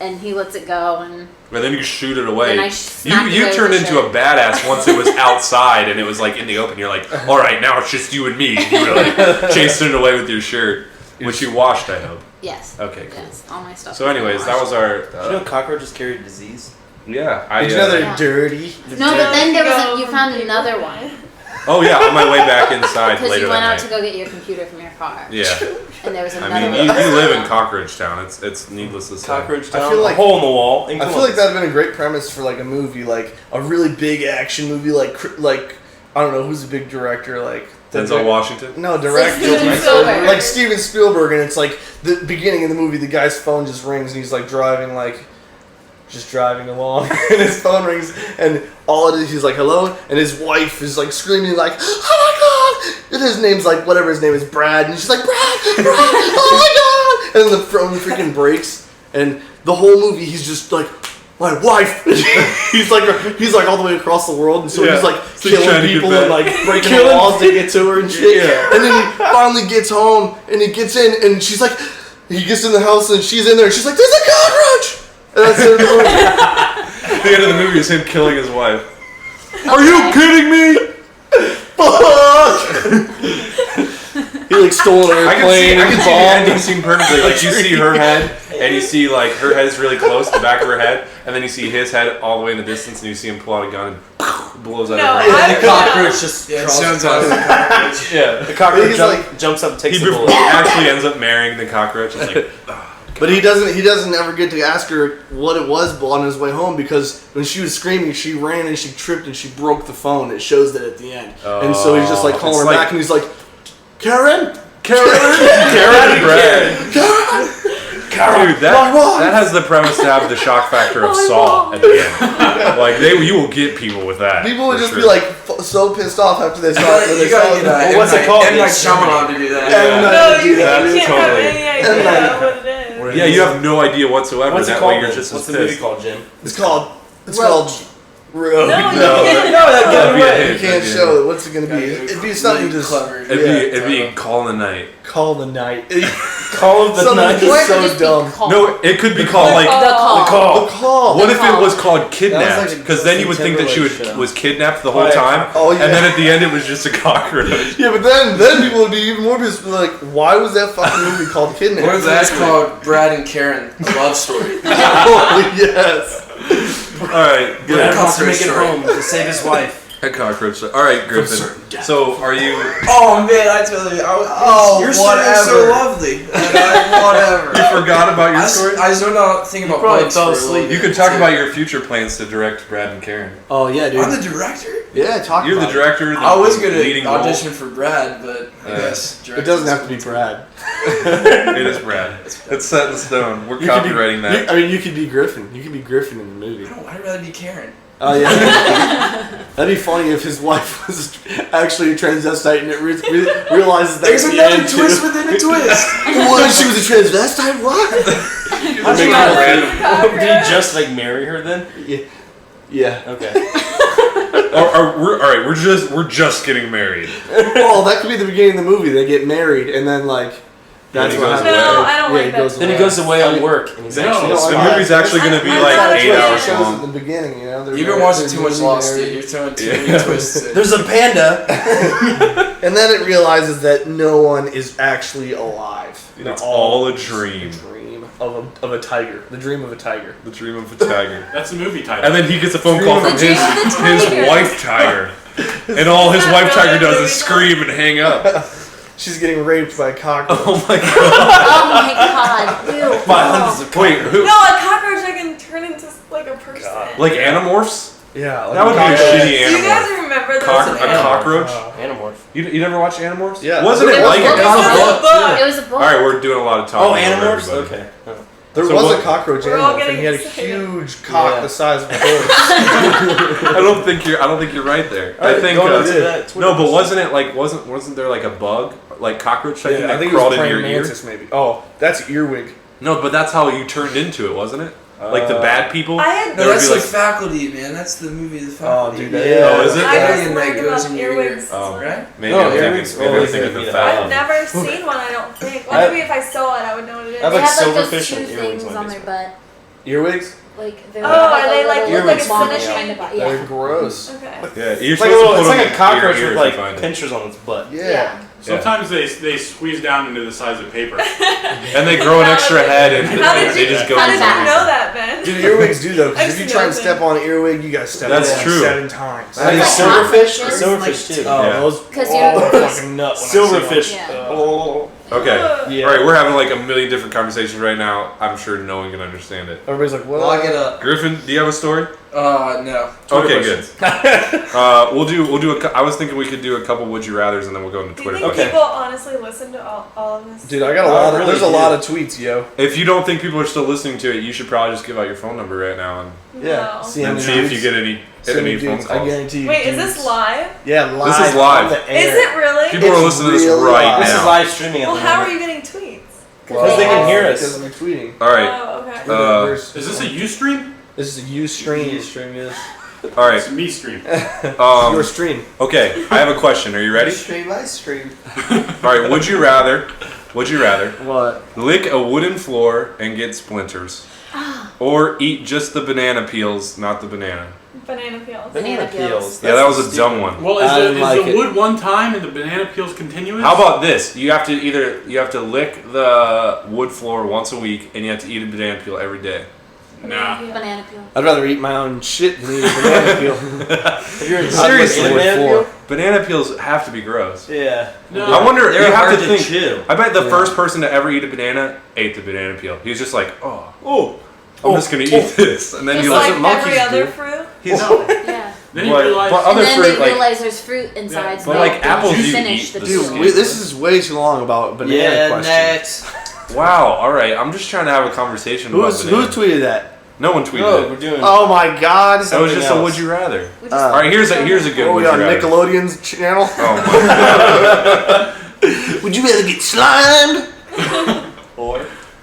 and he lets it go, and then you shoot it away. Then I smack it You away turned with into a shit. badass once it was outside and it was like in the open. You're like, all right, now it's just you and me. You were like chasing it away with your shirt, which you washed, I hope. Yes. Okay, cool. Yes, all my stuff. So, anyways, that was our. Did you know cockroaches carry disease? Yeah, Did you know they're Yeah. dirty? No, but then you found another one Oh yeah, on my way back inside because later you went that out to night. go get your computer from your car. Yeah, And there was another I mean, one. you live in Cockroach Town. It's needless to say. Cockroach I town. feel like- a hole in the wall. I feel like that'd been a great premise for like a movie, like a really big action movie, like I don't know who's a big director, like Denzel Washington. No, director Steven Spielberg. like Steven Spielberg, and it's like the beginning of the movie, the guy's phone just rings, and he's like just driving along, and his phone rings, and all it is, he's like, hello, and his wife is like screaming like, oh my god, and his name's like, whatever his name is, Brad, and she's like, Brad, oh my god, and then the phone freaking breaks, and the whole movie, he's just like, my wife, he's like all the way across the world, and so he's like So he's trying killing to get people back. and like breaking the walls to get to her and shit, and then he finally gets home, and he gets in, and she's like, he gets in the house, and she's in there, and she's like, there's a cockroach! And that's the end of the movie. The end of the movie is him killing his wife. Are you kidding me? Fuck! He like stole an I airplane can see and the bombed. ending scene perfectly. Like you see her head, and you see like her head's really close to the back of her head, and then you see his head all the way in the distance, and you see him pull out a gun and blows out No, her head. the cockroach just Yeah, it crawls sounds across like the cockroach. Yeah, the cockroach He's jumps up and takes He the bullet. actually ends up marrying the cockroach. It's like, But he doesn't ever get to ask her what it was on his way home, because when she was screaming, she ran and she tripped and she broke the phone. It shows that at the end. And so he's just like calling her It's like- back, and he's like, Karen? Karen, dude, that has the premise to have the shock factor of Saw at the end. Like you will get people with that. People would for just sure. be like so pissed off after they saw it. when You they gotta saw get it. what's it called? M. Night Shyamalan to do that. And, No, you do that. can't have totally- any idea what it is. Yeah, you have no idea whatsoever. What's it that called? way you're just What's as the movie pissed. called, Jim? It's called Rogue. No, No, you that'd be a You hit. can't That'd be a show hit. it. What's it gonna be? It'd be something really just clever. It'd be Call in the Night. Call the night. Call of the Something Night. Or it is could so just be dumb. called. No, it could be called like. The call. The call. What if it Call. was called That Kidnapped? was like a Because then you would think that she Timberlake show. was kidnapped the whole Oh, yeah. time, Oh, yeah. and then at the end it was just a cockroach. Yeah, but then people would be even more pissed. Like, why was that fucking movie called Kidnapped? What if that's called Brad and Karen, a love story? Oh, yes. All right, good. Brad wants to Cockroach make it story. home to save his wife. A cockroach. All right, Griffin. So are you? Oh man, I tell you, your story is so whatever. lovely. Whatever. You forgot about your story. I zoned out thinking about probably bugs fell for a asleep. little You bit, could talk too. about your future plans to direct Brad and Karen. Oh yeah, dude. I'm the director. Yeah, talk You're the about director. The I was gonna leading role. audition for Brad, but I guess it. It doesn't have to be Brad. It is Brad. It's set in stone. We're You could be- copywriting that. I mean, you could be Griffin. You could be Griffin in the movie. No, I'd rather be Karen. Oh yeah. That'd be funny if his wife was actually a transvestite and it realizes that. There's at the another end, twist too. within a twist. What? She was a transvestite? What? How'd Make you it not- random. Did he just like marry her then? Yeah. Okay. All right, we're just getting married. Oh, that could be the beginning of the movie. They get married and then like. That's he what goes happens. away. No, I don't like he that. goes Then he goes away on work and he's actually. No, The I- movie's actually going to be I- like I- 8 I- hours Shows at long. the beginning, you know. You've been watching too much Lost, dude. You're throwing too many twists in. There's a panda. And then it realizes that no one is actually alive. It's all a dream. The dream of a tiger. The dream of a tiger. The dream of a tiger. That's the movie title. And then he gets a phone call from The dream of the his tiger. wife tiger. And all his wife tiger does is scream and hang up. She's getting raped by a cockroach. Oh my god. Oh my god. Ew. By hundreds of Wait, who? No, a cockroach I can turn into like a person. Like Animorphs? Yeah. Like That would be a cockroach. shitty Do you guys Animorph. remember those? A cockroach? Animorph. You never watched Animorphs? Yeah. Wasn't it It was like a a book. cockroach? It was a book. Alright, we're doing a lot of Oh, talking. over Animorphs? everybody. Okay. Oh. There So was what- a cockroach We're all animal, and he had a getting excited. huge cock Yeah. the size of a horse. I don't think you're right there. I think Go into that no, Twitter. but wasn't it like wasn't there like a bug, like cockroach type thing I that think it was crawled into praying your ear? mantis, maybe. Oh, that's earwig. No, but that's how you turned into it, wasn't it? Like the bad people? I had No, There would that's be like Faculty, man. That's the movie The Faculty. dude, Oh, is it? I was Alien worried that goes about in your ear. earwigs. Oh. Right? Maybe No, I'm earwigs thinking, maybe I'm always thinking make the me I've fat. never seen one, I don't think. Well, I- maybe if I saw it, I would know what it is. I have They like have like those silverfish two and earwigs things on on my their butt. Earwigs? Like they're Oh, like are they a like little look like it's longish finishing? kind of butt. They're Yeah. gross. Okay. Yeah, you're It's like supposed to put it's them like a in cockroach your ear with if you find like it. pinchers on its butt. Yeah. Sometimes they squeeze down into the size of paper. And they grow an extra head and How did they you, just go how did you inside. know that, Ben? Dude, earwigs do though, because I've if you seen try and those step on an earwig, you gotta step That's on it true. 7 times. I think Like silverfish? cockroaches. Silverfish too. Oh, Yeah. those 'Cause oh, you're- fucking nut when I see 'em. Silverfish. Yeah. Oh. Okay. Yeah. Alright, we're having like a million different conversations right now. I'm sure no one can understand it. Everybody's like, what? Lock it up. Griffin, do you have a story? No. Okay, good. We'll do I was thinking we could do a couple would you rathers and then we'll go into Do you Twitter think questions. people honestly listen to all of this? Dude, I got a lot of, really there's a do. lot of tweets, yo. If you don't think people are still listening to it, you should probably just give out your phone number right now Yeah. No. See how and many see if dudes- you get any see how many phone dudes. I calls. guarantee you. Wait, is dudes. this live? Yeah, live. This is live. On the air. Is it really? People are It's listening to this real right live. This is now. live streaming at Well, the how are moment. you getting tweets? Because they can hear Because us. I'm tweeting. Alright. Oh, okay. There's- Is this a Ustream? This is a you stream. Stream is. Alright. It's me stream. Your stream. Okay, I have a question. Are you ready? Stream by stream. Alright, would you rather What? lick a wooden floor and get splinters? Or eat just the banana peels, not the banana? Banana peels. Banana peels. Yeah, that was a dumb one. Well, I is didn't like the it. wood one time and the banana peels continuous? How about this? You have to lick the wood floor once a week and you have to eat a banana peel every day. Nah. Banana peel. I'd rather eat my own shit than eat a banana peel. If you're Seriously, a banana peel? Banana peels have to be gross. Yeah. No. I wonder, They're you have hard to to think. chew. I bet the first person to ever eat a banana ate the banana peel. He was just like, I'm just gonna eat this. And then Just he like looks every at other fruit. He's, Yeah. Then you But- realize. but And other then fruit, they like- realize there's fruit inside. Yeah. So But they like don't apples, you finish eat the the peel. skin. Dude, this is way too long about banana Yeah, questions. next. wow, alright, I'm just trying to have a conversation about Who banana. tweeted that? No one tweeted No, it. we're doing. Oh my god. That was just a else. would you rather. We just- Alright, here's a good Oh, would we you on rather. Nickelodeon's channel? Oh my god. Would you rather get slimed?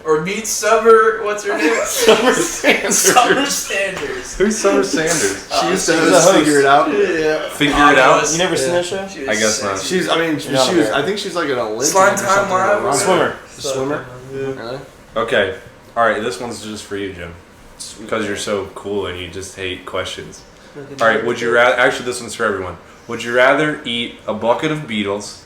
Or meet Summer. What's her name? Summer Sanders. Summer Sanders. Who's Summer Sanders? She used to She's host a host. Figure It Out. Yeah. Figure it out. You never seen that show? She was I guess sick. not. She's, I mean, she You're not was, American. I think she's like an Olympian. Slime or Time something. Live or Swimmer. Swimmer? Really? Okay. Alright, this one's just for you, Jim. Because you're so cool and you just hate questions. Alright, would you rather... Actually, this one's for everyone. Would you rather eat a bucket of beetles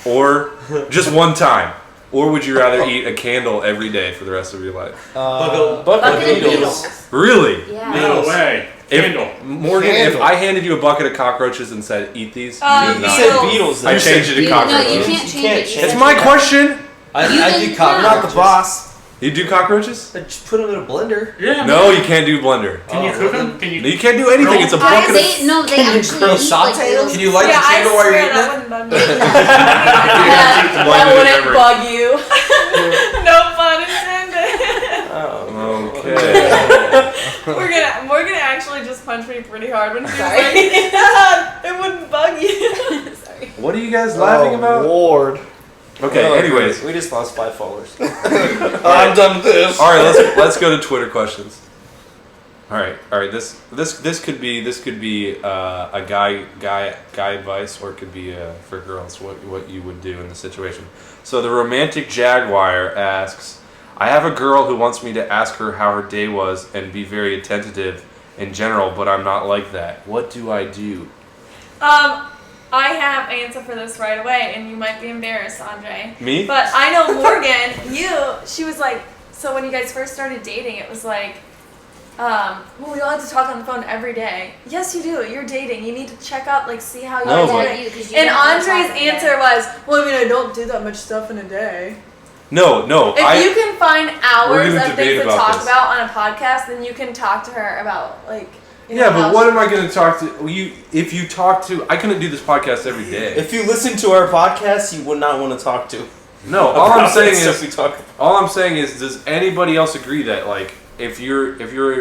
or just one time? Or would you rather eat a candle every day for the rest of your life? Bucket Bucket of Beatles. beetles. Really? Yeah. No way. Candle. Morgan, Candle. if I handed you a bucket of cockroaches and said, eat these, you would You not. said Beatles. I though. changed it to You, no, cockroaches. you can't You change can't it. change It's my question. I You do didn't cockroaches. know. Not the boss. You do cockroaches? Just put them in a blender. Yeah. No, you can't do blender. Can you cook them? Can No, you? you can't do anything. It's a bucket of... They actually grill eat like saute beetles. Can you light Yeah, the I candle while you're swear eating that it? wouldn't bug me. That That wouldn't bug you. No pun intended. Okay. We're gonna actually just punch me pretty hard when she's like, it wouldn't bug you. Sorry. What are you guys laughing about? Lord. Okay, Oh, anyways. we just lost 5 followers. I'm done with this. All right, let's go to Twitter questions. All right. This could be a guy advice, or it could be for girls what you would do in the situation. So the romantic Jaguar asks, I have a girl who wants me to ask her how her day was and be very attentive in general, but I'm not like that. What do I do? I have an answer for this right away, and you might be embarrassed, Andre. Me? But I know Morgan, she was like, so when you guys first started dating, it was like, well, we don't have to talk on the phone every day. Yes, you do. You're dating. You need to check up, like, see how No, you're but- doing. You, 'cause you And don't have to Andre's talk every day. answer was, well, I mean, I don't do that much stuff in a day. No. If you can find hours gonna of debate things to about talk this. about on a podcast, then you can talk to her about, like, you know, Yeah, how but what she- am I going to talk to you? If you talk to, I couldn't do this podcast every day. If you listen to our podcast, you would not want to talk to. No, all I'm about saying that stuff is, we talk about. all I'm saying is, does anybody else agree that like if you're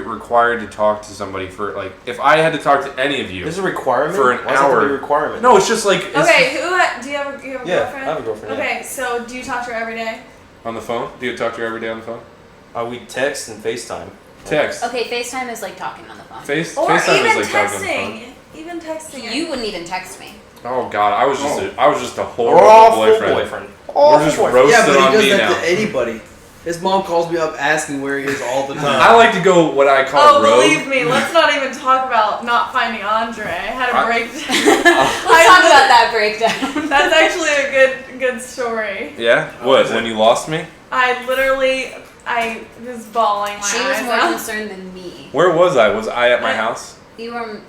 required to talk to somebody for like if I had to talk to any of you, There's a requirement For an Why does that have to be hour. a requirement. no, it's just like it's Okay, do you have a Yeah, girlfriend? I have a girlfriend. Yeah. Okay, so do you talk to her every day? on the phone. Do you talk to her every day on the phone? We text and FaceTime. Text. Okay, FaceTime is like talking on the phone. Or FaceTime even is like talking on the phone. texting. Even texting. You wouldn't even text me. Oh God, I was just a We're horrible awful boyfriend. We're just roasted Yeah, but on he me does now. that to anybody. His mom calls me up asking where he is all the time. I like to go what I call Oh, rogue. believe me, let's not even talk about not finding Andre. I had a breakdown. Let's talk about that breakdown. That's actually a good story. Yeah? What? When you lost me? I was bawling my She eyes was more out. concerned than me. Where was I? Was I at my house? You were.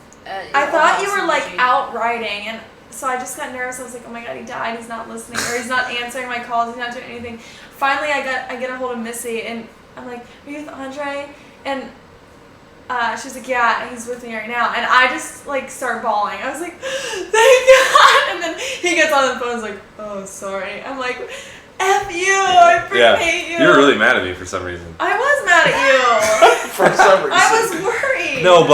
I thought you were like out riding, and so I just got nervous. I was like, oh my god, he died. He's not listening, or he's not answering my calls. He's not doing anything. Finally, I get a hold of Missy, and I'm like, are you with Andre? And she's like, yeah, he's with me right now. And I just like start bawling. I was like, thank God. And then he gets on the phone and is like, oh, sorry. I'm like, F you, I freaking hate you. You're really mad at me for some reason. I was mad at you. For some reason. I was worried. No,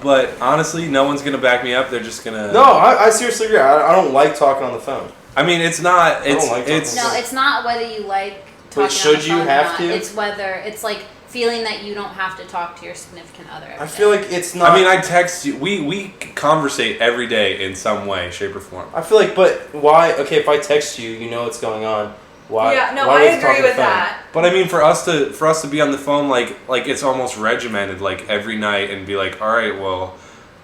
but honestly, no one's gonna back me up. They're just gonna. No, I seriously agree. I don't like talking on the phone. I mean, it's not. I don't like It's No, it's not whether you like talking Wait, should on the you phone have or not. to? It's whether it's like feeling that you don't have to talk to your significant other. I feel like it's not. I mean, I text you. We conversate every day in some way, shape, or form. I feel like, but why? Okay, if I text you, you know what's going on. Why? Yeah, no, why I would you talk agree on the with phone? that. But I mean, for us to be on the phone like it's almost regimented, like every night, and be like, all right, well,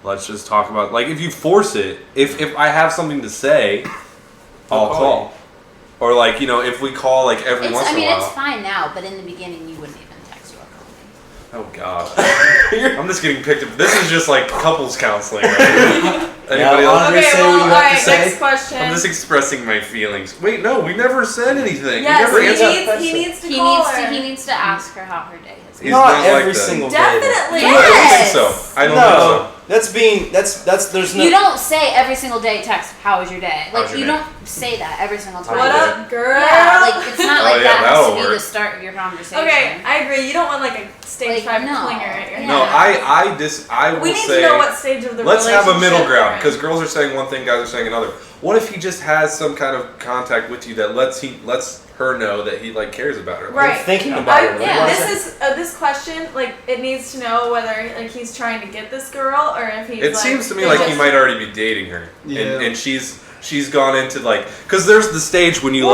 let's just talk about. Like, if you force it, if I have something to say, I'll call. Or like, if we call like every once in a while. It's fine now, but in the beginning you wouldn't even text or call me. Oh God, I'm just getting picked up. This is just like couples counseling. Right? Anybody else? Okay, say well, what you have to alright, say? next question. I'm just expressing my feelings. Wait, no, we never said anything. Yes, we never answered. he needs to call her. He needs to ask her how her day has been. He's Not not like every that. single day. Definitely. I don't think so. I don't think so. There's no. You don't say every single day text, how was your day? How Like, was you your day? don't say that every single time. What up, girl? Yeah, like, it's not Oh, like yeah, that has that'll to be the work. start of your conversation. Okay, I agree. You don't want like a stage Like, 5 no. clinger at your Yeah. No, I will We need say. to know what stage of the Let's relationship have a middle ground we're in. because girls are saying one thing, guys are saying another. What if he just has some kind of contact with you that lets her know that he like cares about her? Right. Thinking about it. Yeah. This question, like, it needs to know whether like he's trying to get this girl or if he's. It seems to me like he might already be dating her, and she's gone into like because there's the stage when you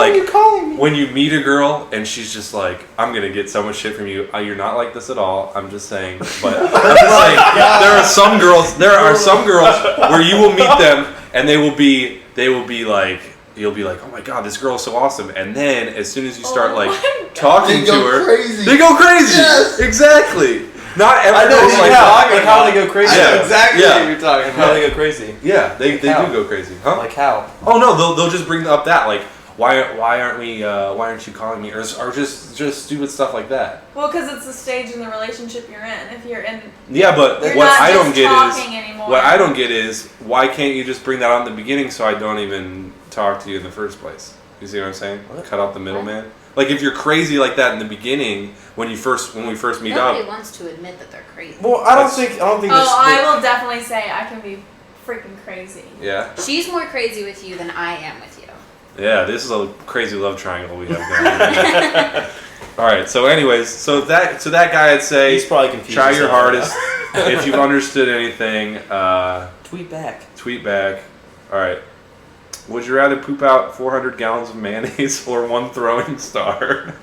when you meet a girl and she's just like, I'm gonna get so much shit from you. You're not like this at all. I'm just saying, but I'm just saying there are some girls where you will meet them and they will be like. You'll be like, oh my god, this girl's so awesome, and then as soon as you start talking to her, they go crazy. Yes. Exactly. Not every I know girl's like how they go crazy. I know exactly what you're talking How about. they go crazy. Yeah, they do how? go crazy, huh? Like how? Oh no, they'll just bring up that like why aren't you calling me or just stupid stuff like that. Well, because it's the stage in the relationship you're in. If you're in. Yeah, but You're what not I don't just get talking is anymore. what I don't get is why can't you just bring that out in the beginning so I don't even talk to you in the first place? You see what I'm saying? Cut out the middleman. Like if you're crazy like that in the beginning when we first meet Nobody up. wants to admit that they're crazy. Well, I don't think. I will definitely say I can be freaking crazy. Yeah. She's more crazy with you than I am with you. Yeah, this is a crazy love triangle we have going on. All right. So, anyways, so that guy, I'd say He's probably confused. try your hardest. If you've understood anything, Tweet back. tweet back. All right. Would you rather poop out 400 gallons of mayonnaise or one throwing star?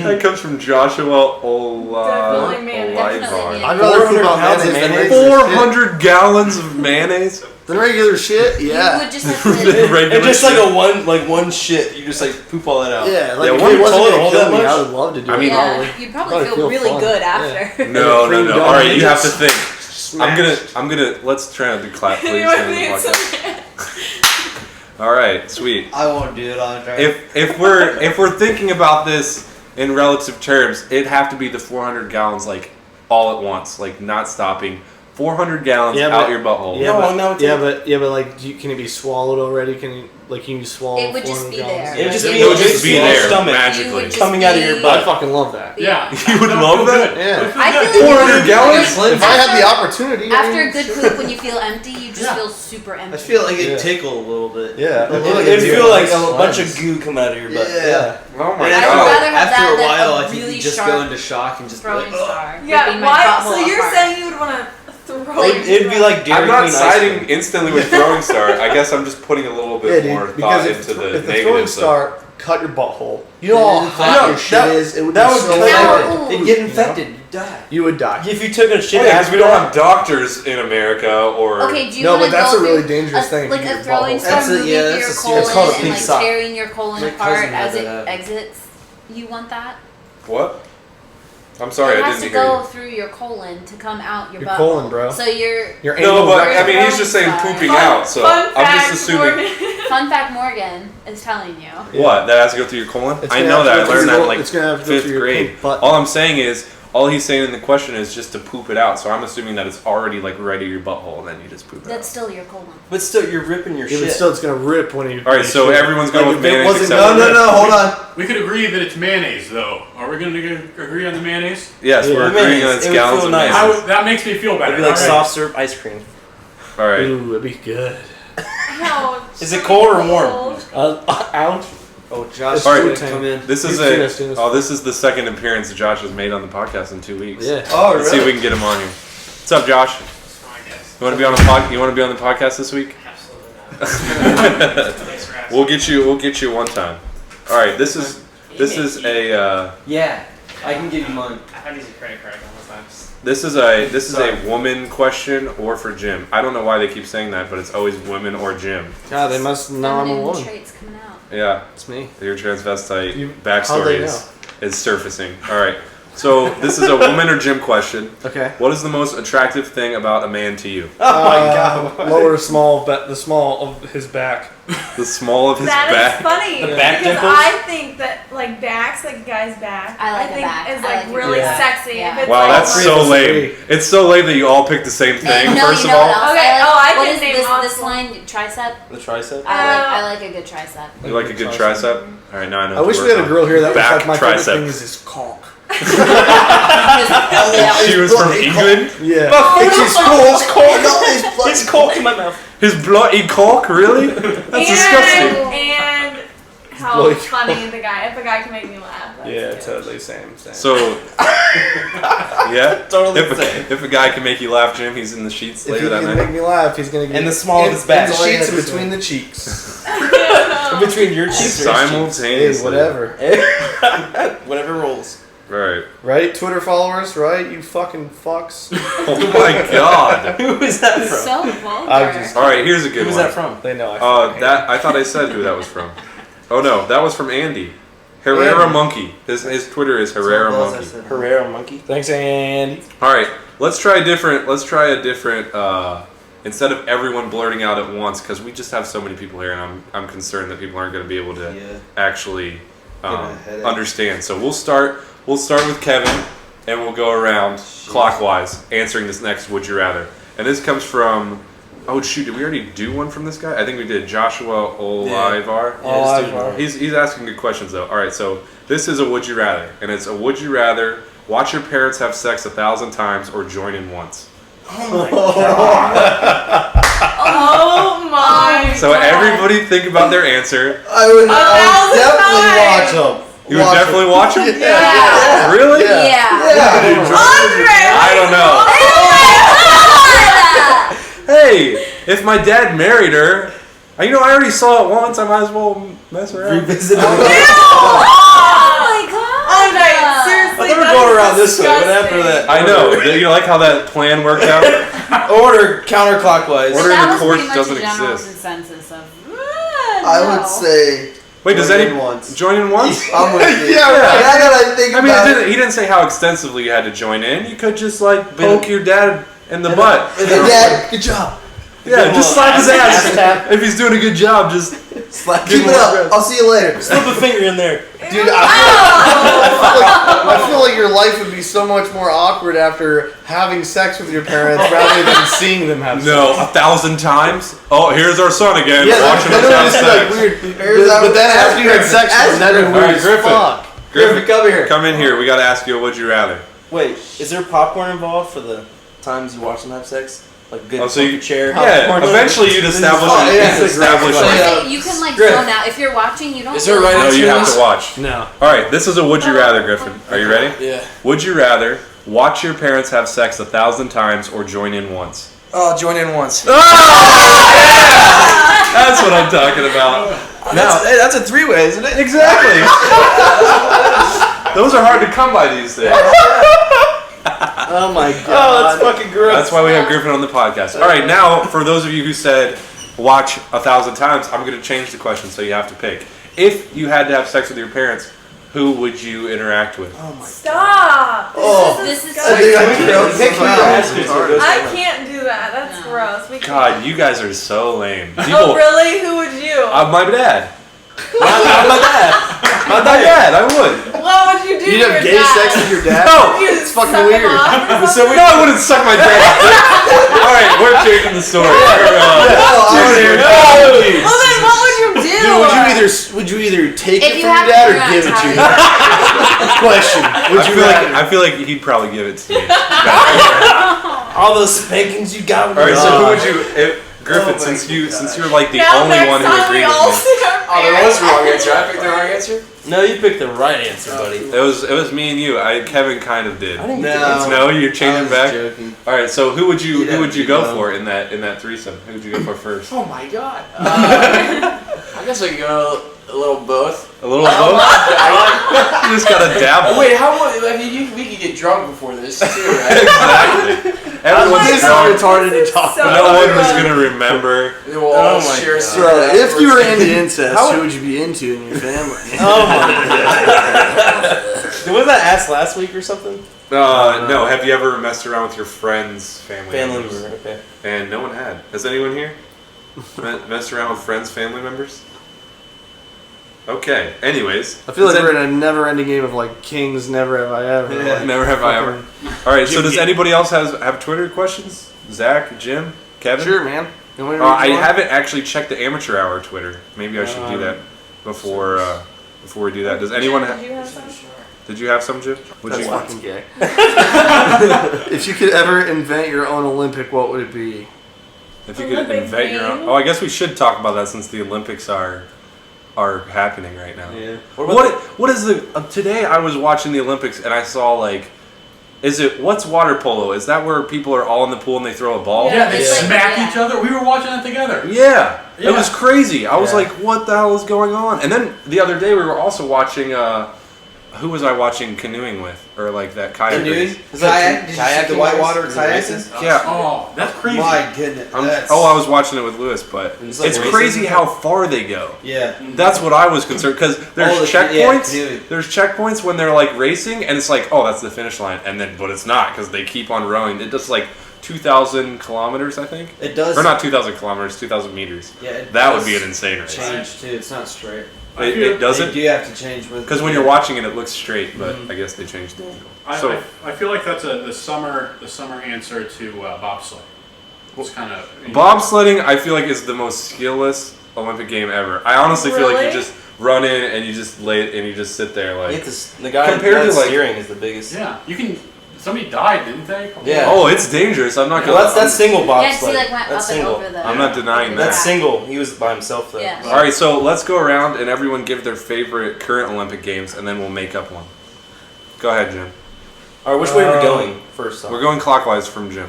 That comes from Joshua Definitely mayonnaise. Definitely I'd rather poop out pounds of mayonnaise than mayonnaise. 400 gallons of mayonnaise? The regular shit, yeah. You would just have to. Regular And just shit. like one shit, you just like poop all that out. Yeah, like Yeah, if one it wasn't toilet gonna hold kill that me, much? I would love to do I it. mean, Yeah, you'd probably feel really fun. good Yeah. after. No. Cream All right, you have to donuts. think. I'm gonna. Let's try to clap, please. Anyone during the needs podcast. some- All right, sweet. I won't do it on track. If we're thinking about this in relative terms, it'd have to be the 400 gallons like all at once, like not stopping. 400 gallons out your butthole. Yeah, but like, can it be swallowed already? Can you swallow? It would just 400 be gallons? there. It would just Like, be, It would just be in your there stomach. magically. You would just coming out of your be- butt. I fucking love that. Yeah. You would love that? Yeah. I feel like 400 gallons? If I had the opportunity, I after mean, a good poop, when you feel empty, you just feel super empty. I feel like Yeah. it tickle a little bit. Yeah. It'd feel like a Cleanse. bunch of goo come out of your butt. Yeah. Oh my I would god. rather have After that a while, I than think a really you just sharp go into shock and just be throwing like, "Ugh." star. Yeah, ripping my why? butthole So you're apart. saying you would want to throw It'd be like Dairy I'm not Queen ice siding cream. instantly with throwing star. I guess I'm just putting a little bit more thought because into the if the throwing negative star cut your butthole, you know how hot No, your shit is. It would that be would so kill hard. you. It'd get infected. You'd die. You would die. If you took a shit because after we don't that, have doctors in America or. Okay, do you No, want but to that's go a really through dangerous thing. Like to a your throwing butthole. star That's a- moving yeah, through that's your a serious- colon it's called a and pink like sock. tearing your colon My apart cousin as had it that. exits. You want that? What? I'm sorry, it I has didn't to hear go you. through your colon to come out your Your butthole. colon, bro. So you're. Your No, anal but rectum. I mean, he's just saying pooping out, so Fun I'm fact, just assuming. Morgan. Fun fact, Morgan is telling you. What? That has to go through your colon? It's I gonna know have that. to I go learned through that in your- like it's gonna have to go 5th through your grade. pink butt. All I'm saying is, all he's saying in the question is just to poop it out. So I'm assuming that it's already like right at your butthole, and then you just poop it That's out. still your colon. but still, you're ripping your Yeah, shit. but still, it's gonna rip when you. All right, so everyone's going Like, with if it mayonnaise wasn't- except no, for no, Rick. no. Hold on. We could agree that it's mayonnaise, though. Are we going to agree on the mayonnaise? Yes, we're Yeah. agreeing Mayonnaise. on it's It would gallons feel of nice. mayonnaise. That makes me feel better. It'd be like All right. soft serve ice cream. All right. Ooh, it'd be good. Ouch. Is it cold or warm? Ouch. Oh, Josh is All right. going to come in. This is He's seen us. this is the second appearance that Josh has made on the podcast in 2 weeks. Yeah. Oh, Let's see if we can get him on here. What's up, Josh? You want to be on You want to be on the podcast this week? We'll get you one time. All right. This is a Yeah, I can give you mine. I've used a credit card all the times. this is a woman question or for Jim. I don't know why they keep saying that, but it's always women or Jim. God, they must know I'm a Feminine woman. traits coming out. Yeah. It's me. Your transvestite How'd backstory they is surfacing. All right. So this is a woman or Jim question. Okay. What is the most attractive thing about a man to you? Oh my god. Lower small, the small of his back. The small of his That back. is funny. The back because dimples? I think that like backs, like a guy's back, I like a think back. is I like like a really back. sexy. Yeah. If it's Wow, like, that's three so of us lame. agree. It's so lame that you all picked the same thing. No, First you of know all, what else Okay, I like? oh, I What can is name this multiple. line? Tricep? The tricep? I like a good tricep. you like a good tricep. All right, now I know. I what wish to we had work a girl here that was Back like my favorite tricep. thing is his cock. on. She was from England. Yeah. It's his cock. His cock in my mouth. His bloody cock, really? That's disgusting. And how Bloody funny the guy. If a guy can make me laugh. That's Yeah, good. totally same. So, yeah, Totally if insane. a guy can make you laugh, Jim, he's in the sheets If later he that can night. make me laugh, he's gonna get And the small of his back. The That's all you sheets have in to between say. the cheeks. Between your cheeks or his cheeks. Hey, Simultaneously. whatever. Whatever rolls. Right. Right? Twitter followers, right? You fucking fucks. Oh my god. Who is that from? So vulgar. I'm just- All right, here's a good Who was one. that from? They know I fucking That I thought I said who that was from. Oh no, that was from Andy. Herrera Andy. Monkey. His Twitter is Herrera Monkey. Herrera monkey. Thanks, Andy. All right, let's try a different. Instead of everyone blurting out at once, because we just have so many people here, and I'm concerned that people aren't going to be able to actually a headache. understand. So we'll start with Kevin, and we'll go around clockwise, answering this next "Would you rather?" And this comes from. Oh shoot! Did we already do one from this guy? I think we did. Joshua Olivar. Olivar. He's asking good questions though. All right, so this is a would you rather, and it's a would you rather watch your parents have sex 1,000 times or join in once. Oh my So god. everybody think about their answer. I would definitely watch him. You would definitely watch them. Yeah. Really? Yeah. Andre! I don't know. Oh my god! Hey, if my dad married her, I already saw it once. I might as well mess around. Revisit it. Oh my god! Andre, seriously, I thought we were that going is around this way. What disgusting. happened to that? I know. You like how that plan worked out? Order counterclockwise. Order in That the was courts pretty much doesn't a general exist. consensus of. I would say. Wait, does join any in once. join in once? I'm with you. Yeah, right. Now that I think I mean, about it. he didn't say how extensively you had to join in. You could just like poke your dad in the butt. Hey, Dad, good job. Yeah, just slap his ass ass. tap. If he's doing a good job, just Slap. Keep it up. I'll see you later. Slip a finger in there. Dude, I feel like your life would be so much more awkward after having sex with your parents rather than seeing them have sex. no 1,000 times. Oh, here's our son again. Yeah, watching that us would have just be sex. like weird. Here's But our- then after you had sex with them, that'd be All weird right, as Griffin. fuck. Griffin, come here. come in here. We got to ask you a would you rather. Wait, is there popcorn involved for the times you watch them have sex? Like good so you chair. Yeah, eventually you'd establish. You can like zone out if you're watching. You don't. Is there a right No, answer you to have this? to watch. No. All right, this is a would you rather, Griffin. Are you ready? Yeah. Would you rather watch your parents have sex 1,000 times or join in once? Oh, join in once. Oh, yeah! That's what I'm talking about. That's a three-way, isn't it? Exactly. Those are hard to come by these days. Oh my god. Oh, that's fucking gross. That's why we have Griffin on the podcast. All right, now for those of you who said watch 1,000 times, I'm going to change the question so you have to pick. If you had to have sex with your parents, who would you interact with? Oh my Stop! This is I can't do that. That's gross. We God, you guys are so lame. Oh, really? Who would you? My dad. My dad. My dad, I would. What would you do? You'd have gay sex with your dad? No! It's fucking weird. No, I wouldn't suck my dad. Alright, we're changing the story. Well, then what would you do? Dude, would you either take If it you from have your dad or to, give it to Tyler. you? Question. Would you rather? I feel like he'd probably give it to me. All those spankings you got with Alright, so who God. would you Griffin, since you're like the Now only next one who time agreed we with all me. see our Oh, there was the wrong answer. I picked the wrong answer. No, you picked the right answer, buddy. It was me and you. Kevin kind of did. I didn't No, you're changing back. Joking. All right, so who would you You'd have to go go. for in that threesome? Who would you go for first? Oh my god. I guess I could go a little both. A little both. You just gotta dabble. Wait, how much? I mean, we could get drunk before this too, right? Exactly. Everyone's This is drunk. retarded to talk So No one was gross. gonna remember. Then we'll all Oh my share a God. secret So, if you were afterwards. into incest, who would you be into in your family? Oh my god. Wasn't that asked last week or something? No. Have you ever messed around with your friends' family members? member, okay. And no one had. Has anyone here messed around with friends' family members? Okay. Anyways, I feel like we're in a never-ending game of like kings. Never have I ever. Yeah. Like, never have I ever. fucking- All right. So does anybody else have Twitter questions? Zach, Jim, Kevin? Sure, man. You want me to read I one? haven't actually checked the amateur hour Twitter. Maybe I should do that before we do that. Does anyone? Did you have some? Did you have some, Jim? Would That's you? fucking gay. If you could ever invent your own Olympic, what would it be? If you could Olympic invent your own. game? Oh, I guess we should talk about that since the Olympics are happening right now. Yeah. What is the today? I was watching the Olympics and I saw like, what's water polo? Is that where people are all in the pool and they throw a ball? Yeah, they It's like- smack yeah. each other. We were watching it together. Yeah, it Yeah. was crazy. I was Yeah. like, what the hell is going on? And then the other day we were also watching. Who was I watching canoeing with, or like that kayak Canoeing? race? Is that Kayak? Did you see kayaking the whitewater race? Is it racing? kayaking? Yeah. Oh, that's crazy. My goodness. That's, I was watching it with Lewis, but It's like it's racing. crazy how far they go. Yeah. That's what I was concerned because there's Oh, the- checkpoints. yeah, canoeing. There's checkpoints when they're like racing, and it's like, oh, that's the finish line, and then but it's not because they keep on rowing. It does like 2,000 kilometers, I think, It does. or not 2,000 kilometers, 2,000 meters. Yeah, it That does would be an insane race. change too. It's not straight. It doesn't They do have to change with. because when you're watching it, it looks straight, but I guess they changed the angle. So I feel like that's the summer answer to bobsleigh. It's kind of bobsledding, I feel like is the most skillless Olympic game ever. I honestly feel like you Really? just run in and you just lay it and you just sit there You like. have to, the guy Compared to, like- steering is the biggest. Yeah, you can. Somebody died, didn't they? Yeah. Oh, it's dangerous. I'm not gonna. Well, that's single bobsled. Yeah, see, like went That's up single. and over the. I'm not denying That's that. single. He was by himself though. Yeah. All right, so let's go around and everyone give their favorite current Olympic games, and then we'll make up one. Go ahead, Jim. All right, which way are we going first? We're going clockwise from Jim.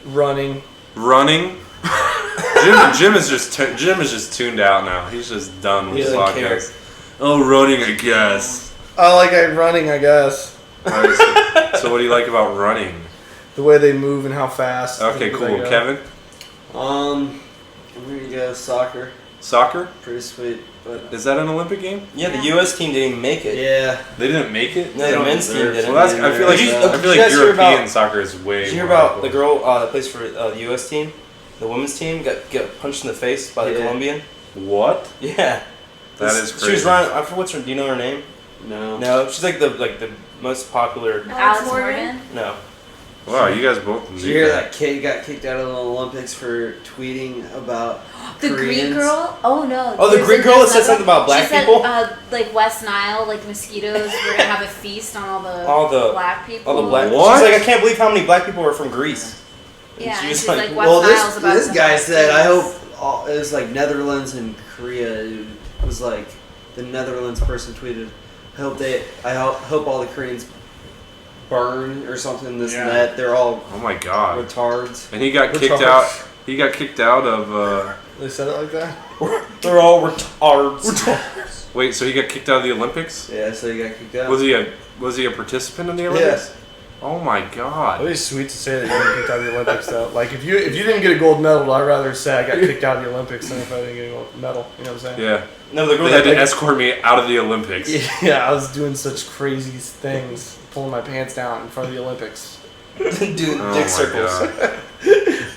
Running. Running. Jim is just tuned out now. He's just done with He the doesn't care. podcast. Oh, running, I guess. I like running, I guess. All right, so what do you like about running? The way they move and how fast. Okay, things cool. they go. Kevin, I'm gonna go soccer. soccer. Pretty sweet, but Is that an Olympic game? Yeah, the U.S. team didn't even make it. yeah. They didn't make it. No, the men's team didn't. Well, that's. I feel like Did you- I feel did you like guys hear European about- soccer is way. Did you hear more about the cool. girl that plays for the U.S. team? The women's team got punched in the face by the Yeah. Colombian. What? Yeah. That is crazy. She was running. I forget what's her. Do you know her name? No. No, she's like the most popular. Alex Morgan? Morgan. No. Wow, you guys both Did knew you hear that. that kid got kicked out of the Olympics for tweeting about The Koreans? Greek girl? Oh no. Oh, the There's Greek girl that said another- something about black she said, people? like West Nile, like mosquitoes, we're gonna have a feast on all the All the black people. All the black. What? She's like, I can't believe how many black people are from Greece. Yeah, She and was she's like, like, what Well, styles about this the guy said, I boobies? hope it was like Netherlands and Korea. It was like the Netherlands person tweeted, I hope all the Koreans burn or something. This and that. They're all Oh my god. retards. And he got kicked out. He got kicked out of. They said it like that? They're all retards. Wait, so he got kicked out of the Olympics? Yeah, so he got kicked out. Was he a participant in the Olympics? Oh my god. It was sweet to say that you got kicked out of the Olympics, though. Like, if you didn't get a gold medal, I'd rather say I got kicked out of the Olympics than if I didn't get a gold medal. You know what I'm saying? Yeah. No, the girl They had that to escort me out of the Olympics. Yeah, I was doing such crazy things, pulling my pants down in front of the Olympics. doing Oh dick my circles. God.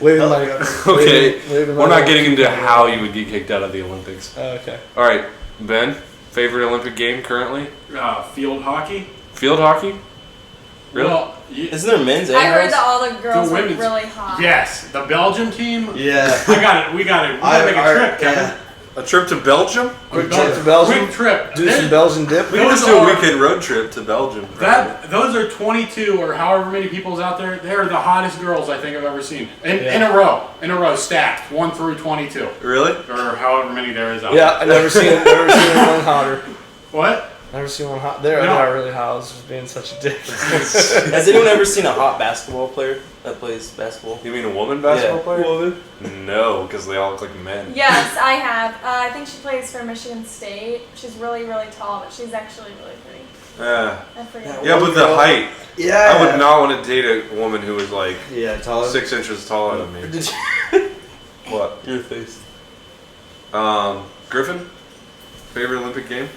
Waving my, Okay, waving my we're not little getting into cucumber. how you would get kicked out of the Olympics. Oh, okay. All right, Ben, favorite Olympic game currently? Field hockey. Field hockey? Really? Well, Isn't there men's and I heard girls? that all the girls were women's- really hot. yes, the Belgium team. Yeah. I got it. We got it. We gotta make a trip, Kevin. A trip to Belgium? Quick trip to Belgium. Quick trip. Do some Belgian dip. We can just do a weekend road trip to Belgium. Those are 22 or however many people's out there. They're the hottest girls I think I've ever seen. In a row, stacked, 1 through 22. Really? Or however many there is out Yeah, there. I never seen one hotter. What? Never seen one hot. They're not really hot. I was just being such a dick. Has anyone ever seen a hot basketball player that plays basketball? You mean a woman basketball player? Woman. No, because they all look like men. Yes, I have. I think she plays for Michigan State. She's really, really tall, but she's actually really pretty. I forget. Yeah, but the height. Yeah. I would not want to date a woman who was like taller. 6 inches taller than me. What? Your face. Griffin? Favorite Olympic game?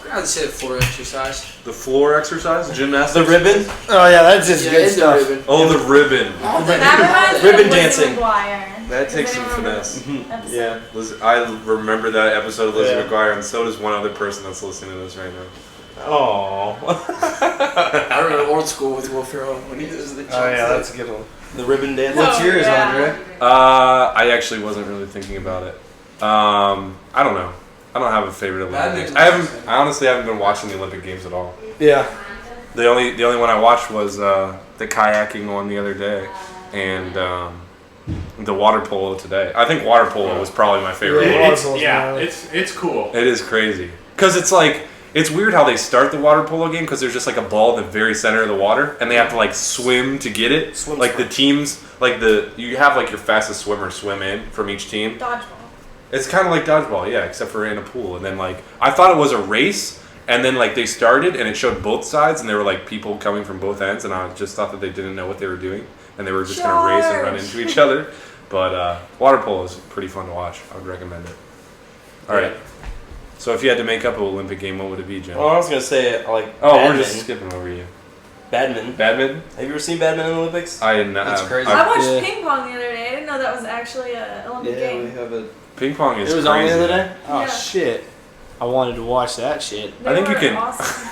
I'd say the floor exercise. The floor exercise? Gymnastics? The ribbon? Oh yeah, that's just good it's stuff. the ribbon. Oh, the ribbon. That reminds me Ribbon of Lizzie dancing. McGuire. That Does takes some anyone remember finesse. that episode? Yeah. I remember that episode of Lizzie Yeah. McGuire, and so does one other person that's listening to this right now. Oh. I remember old school with Will Ferrell when he does the jump. Oh yeah, that's a good one. The ribbon dance. What's yours, yeah. Andre? I actually wasn't really thinking about it. I don't know. I don't have a favorite Olympic game. I honestly haven't been watching the Olympic Games at all. Yeah. The only one I watched was the kayaking one the other day, and the water polo today. I think water polo was probably my favorite. Yeah, one. It's cool. It is crazy because it's like it's weird how they start the water polo game because there's just like a ball in the very center of the water, and they have to like swim to get it. The teams, you have like your fastest swimmer swim in from each team. Dodgeball. It's kind of like dodgeball, yeah, except for in a pool. And then I thought it was a race, and then they started and it showed both sides, and there were people coming from both ends, and I just thought that they didn't know what they were doing, and they were just going to race and run into each other. But water polo is pretty fun to watch. I would recommend it. All right. So if you had to make up an Olympic game, what would it be, Jim? Well, I was gonna say we're badminton. just skipping over you. Badminton. Badminton? Have you ever seen badminton in the Olympics? I did not. That's crazy. I watched ping pong the other day. I didn't know that was actually an Olympic We game. have a. Ping pong is It was crazy. on the other day. Oh Yeah. shit! I wanted to watch that shit. They I think you were can- awesome.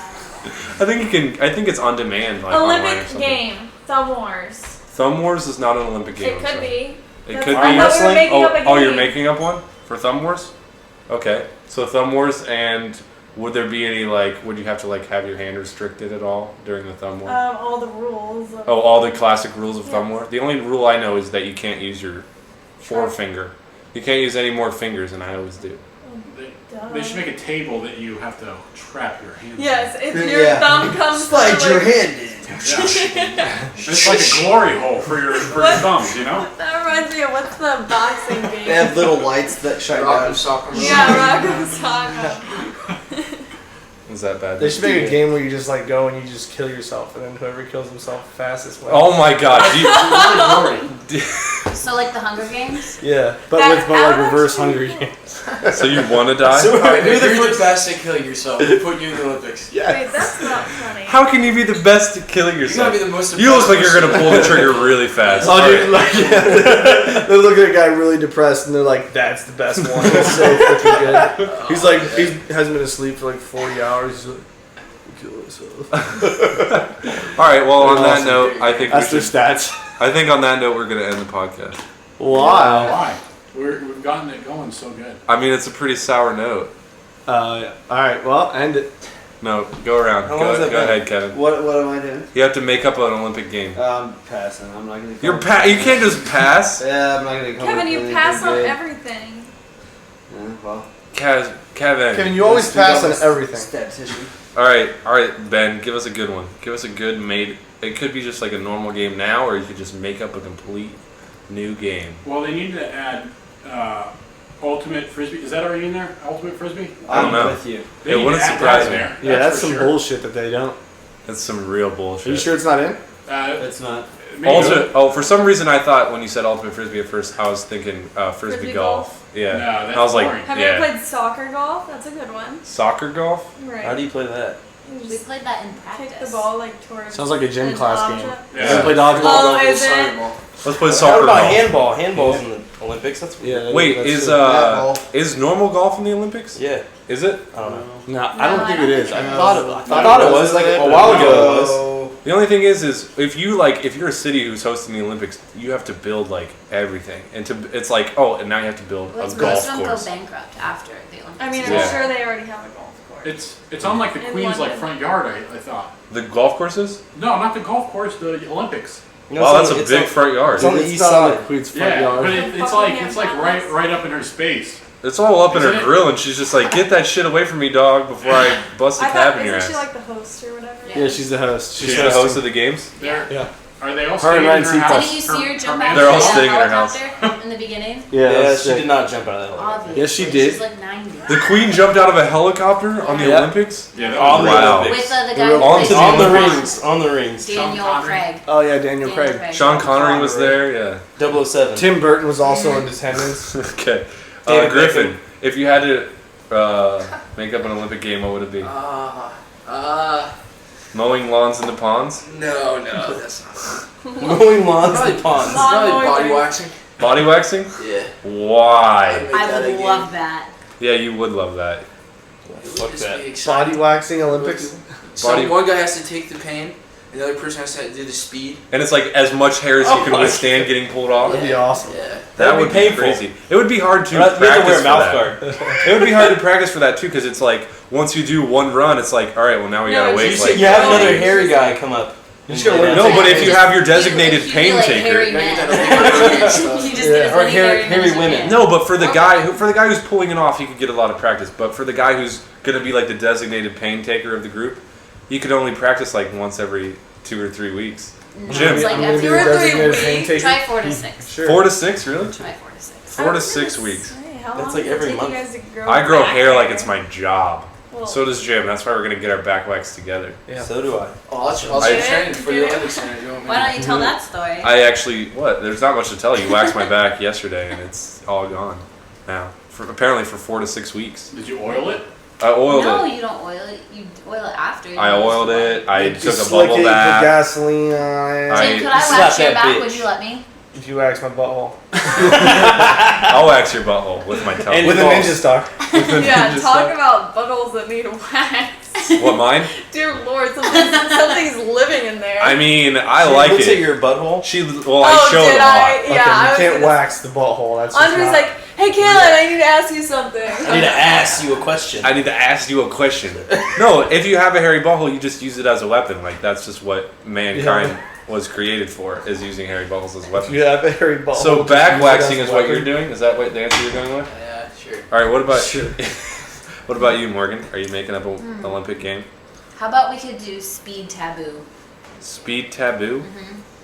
I think it's on demand. Online or Olympic something. game. Thumb Wars. Thumb Wars is not an Olympic game. It could be. It That's- could I be. thought we were making up a Oh, you're game. making up one for Thumb Wars? Okay. So Thumb Wars, and would there be any would you have to have your hand restricted at all during the Thumb War? All the rules. Of All the classic rules of Thumb Yes. War? The only rule I know is that you can't use your forefinger. You can't use any more fingers, and I always do. They should make a table that you have to trap your hand. Yes, if your thumb comes Slide through, your hand in. It's like a glory hole for your thumbs, you know? That reminds me of what's the boxing game? They have little lights that shine down. Yeah, Rock'em Saga. Is that bad? They should make a game where you just go and you just kill yourself, and then whoever kills himself fastest wins. Oh my god. So like the Hunger Games? Yeah, but That- with reverse Hunger Games. So you want to die? Alright, if you're the best at killing yourself, we put you in the Olympics. Wait, that's not funny. How can you be the best at killing You're yourself? gonna be the most You look like you're impressive gonna pull the trigger really fast. Oh, dude, Alright. they look at a guy really depressed, and they're like, "That's the best one. It's so freaking good." He's like, he hasn't been asleep for 40 hours. He's like, kill himself. Alright, well on that Awesome. note, I think That's we their should, stats. I think on that note we're gonna end the podcast. Wow. Why? We've gotten it going so good. I mean it's a pretty sour note. All right. Well, end it. No, go around. How long has that Go been? ahead, Kevin. What am I doing? You have to make up an Olympic game. Passing. I'm not gonna. You can't just pass. Yeah, I'm not gonna come. Kevin, up you with pass on anything everything. good. Yeah, well, Kevin. Kevin, you always pass on everything. statistician. All right, Ben. Give us a good one. Give us a good made. It could be just like a normal game now, or you could just make up a complete new game. Well, they need to add ultimate frisbee. Is that already in there? Ultimate frisbee? I don't know. With you. They It need wouldn't to add surprise that in me. there. Yeah, that's for some sure. bullshit that they don't. That's some real bullshit. Are you sure it's not in? It's not. Maybe. For some reason I thought when you said ultimate frisbee at first, I was thinking frisbee Frisbee golf. Yeah. No, that's And I was like, boring. Have you ever played soccer golf? That's a good one. Soccer golf? Right. How do you play that? You We just played that in practice. kick the ball like towards. Sounds like a gym an class object. game. Yeah. You ever play dodgeball? Oh, is it? Let's play How soccer about golf. handball? Handball's in the Olympics. That's Yeah. Wait, that's it. is normal golf in the Olympics? yeah. Is it? I don't know. No, I don't No, think I it don't is. I think it thought is. it. I thought it was like a while ago. It was. The only thing is if you're a city who's hosting the Olympics, you have to build like everything, and it's like and now you have to build Well, a it's golf most of them course. go bankrupt after the Olympics. I mean, I'm Yeah. sure they already have a golf course. It's on like the In Queen's London. front yard. I thought. The golf courses? No, not the golf course. The Olympics. No, Wow, it's that's on- a big it's front yard. It's on the It's east not on the side. Queen's front Yeah, yard. but it's like right up in her space. It's all up in Isn't her it? grill, and she's just like, "Get that shit away from me, dog!" Before I bust a I cab thought, in your isn't ass. she like the host or whatever? Yeah, she's the host. She's the host of the games. They're, Yeah. Are they all Her staying and in Ryan her Seacrest. house? Didn't you see her jump out They're all of staying in the her house. helicopter in the beginning? Yeah, she sick. did not jump out of that. Obviously. Yes, she did. She's like 90. The Queen jumped out of a helicopter on the Yeah. Olympics. Yeah, that On was the Wow. Olympics. With the The guy real- who Onto plays the On the Griffin. rings. On the rings. Daniel Sean Connery. Craig. Oh yeah, Daniel Craig. Sean Connery was there. Yeah. 007. Tim Burton was also in attendance. Okay. David Griffin, if you had to make up an Olympic game, what would it be? Mowing lawns into ponds? No, that's not. Mowing lawns and ponds. Lawn Probably mowing body rings. waxing. Body waxing? Yeah. Why? I would love that. Yeah, you would love that. Fuck that. Body waxing Olympics. Body- One guy has to take the pain, and the other person has to do the speed. And it's like as much hair as you Oh can my witstand getting pulled off. That'd be awesome. Yeah. That That'd be would be painful. crazy. It would be hard to You have to practice wear a for mouth that. guard. It would be hard to practice for that too, because it's like once you do one run, it's like, all right, well now we No, gotta it's wait. just Like, You have another hairy guy come up. You just gotta learn no, to but take if you it. have your designated You'd be pain like taker, hairy Gotta get men. that Olympic stuff. You just Yeah. get as Or many hairy men as you women. can. no, but for the guy who's pulling it off, he could get a lot of practice. But for the guy who's gonna be like the designated pain taker of the group, he could only practice like once every 2 or 3 weeks. No, Jim. it's like I'm gonna every be 2 the or 3 designated weeks. pain taker. Try 4 to 6. Sure. 4 to 6, really? Try 4 to 6. 4 to 6 weeks. How That's long like does it every take you month. guys to grow I grow back hair like it's my job. Well, So does Jim. That's why we're gonna get our back waxed together. Yeah. So do I. Oh, I'll I- train for the Olympics center. You want me Why to- don't you tell that story? I actually There's not much to tell you. Waxed my back yesterday, and it's all gone now. Apparently for 4 to 6 weeks. Did you oil it? I oiled no, it. you don't oil it. You oil it after. You I use oiled the it. I You took a slick bubble it, put bath. gasoline on it. I- Jim, could I Slap wax your that back? bitch. Would you let me? If you wax my butthole. I'll wax your butthole with my tongue. And With a balls. ninja star. yeah, Just talk like- about buttholes that need wax. What, mine? Dear Lord, something's living in there. I mean, I She like looks it. at your butthole. I oh, showed did it a I? lot. Okay, Yeah, I you was can't gonna- wax the butthole. That's just Andrew's not- like, hey, Kaylin, I need to ask you something. I need to ask you a question. I need to ask you a question. No, if you have a hairy butthole, you just use it as a weapon. Like, that's just what mankind was created for, is using hairy buttholes as If weapons. you have a hairy butthole. So just back use it waxing as is a what weapon. you're doing? Is that what the answer you're going with? Yeah, sure. All right, what about Sure. what about you, Morgan? Are you making up an Olympic game? How about we could do speed taboo? Speed taboo?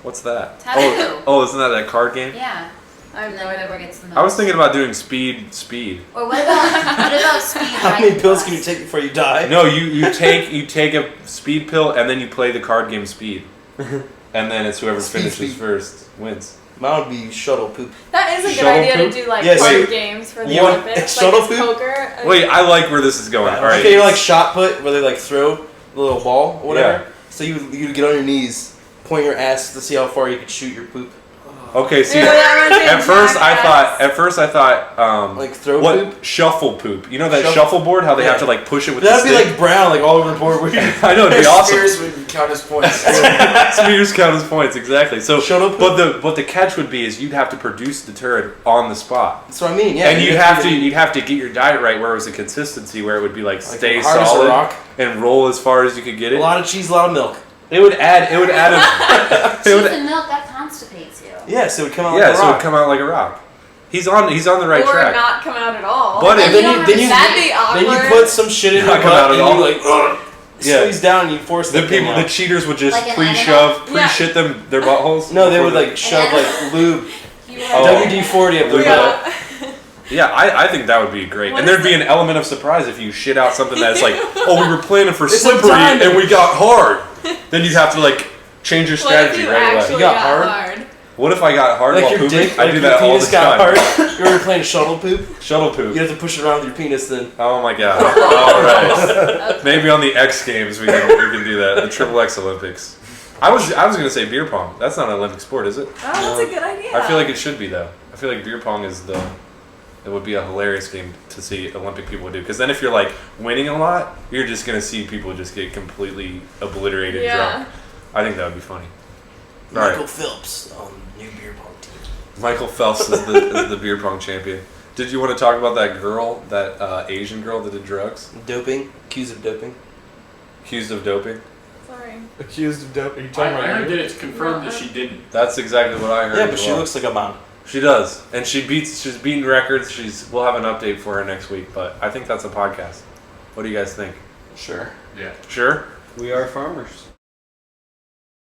What's that? Taboo. Oh, isn't that that card game? Yeah. I have And no then idea. whoever gets the most. I was thinking about doing speed. Or what about speed? How many writing pills class? can you take before you die? No, you take a speed pill and then you play the card game Speed, and then it's whoever finishes first wins. Mine would be shuttle poop. That is a good Shuttle idea poop? to do like Yeah, card so- games for the You want Olympics. shuttle like it's poop? poker. Wait, I like where this is going. All right. Okay, you're like shot put, where they like throw the little ball or whatever. Yeah. So you'd get on your knees, point your ass to see how far you could shoot your poop. Okay, see, Ew, that reminds me of at first I thought, Like throw what poop? shuffle poop? You know that shuffleboard? How they have to like push it with That'd the be stick? like brown, like all over the board. I know, it'd be awesome. Spears would count as points. Spears count as points, exactly. So, Shuttle poop? but the catch would be is you'd have to produce the turd on the spot, That's what I mean. Yeah, and you'd have to get your diet right, where it was a consistency, where it would be like stay hard as a solid rock. and roll as far as you could get a it. lot of cheese, a lot of milk. It would add Cheese and milk, that constipates you. Yeah, so it would come out yeah, like a so rock. it'd come out like a rock. He's on the right or track. not come out at all. But And then you you don't then have you to That'd be awkward. then you put some shit in Not your come out butt at and all. you like Yeah. squeeze down and you force The the thing people, out. the cheaters would just Like an pre-shit them their buttholes. No, they would before like shove like lube Oh. WD-40 up their butt. Yeah, I think that would be great. What And is there'd be an element of surprise if you shit out something that's like, oh, we were planning for It's a slippery diamond. and we got hard. Then you'd have to like change your What if strategy you right away. actually You got got hard? What if I got hard Like while your pooping? dick, I like do your that all penis the got time. hard. You ever playing shuttle poop? Shuttle poop. You have to push it around with your penis then. Oh my god. All right. Maybe on the X Games we can do that. The Triple X Olympics. I was gonna say beer pong. That's not an Olympic sport, is it? Oh, that's a good idea. I feel like it should be though. I feel like beer pong is it would be a hilarious game to see Olympic people do. Because then if you're like winning a lot, you're just gonna see people just get completely obliterated drunk. I think that would be funny. All right. Michael Phelps on new beer pong team. Michael Phelps is the beer pong champion. Did you want to talk about that girl, that Asian girl that did drugs? Doping, accused of doping. Accused of doping? Sorry. Accused of dope. Are you I talking about heard you? that it's confirmed that she didn't. That's exactly what I heard. Yeah, but as she well. looks like a mom. She does, and she's beaten records. We'll have an update for her next week, but I think that's a podcast. What do you guys think? Sure. Yeah. Sure. We are farmers.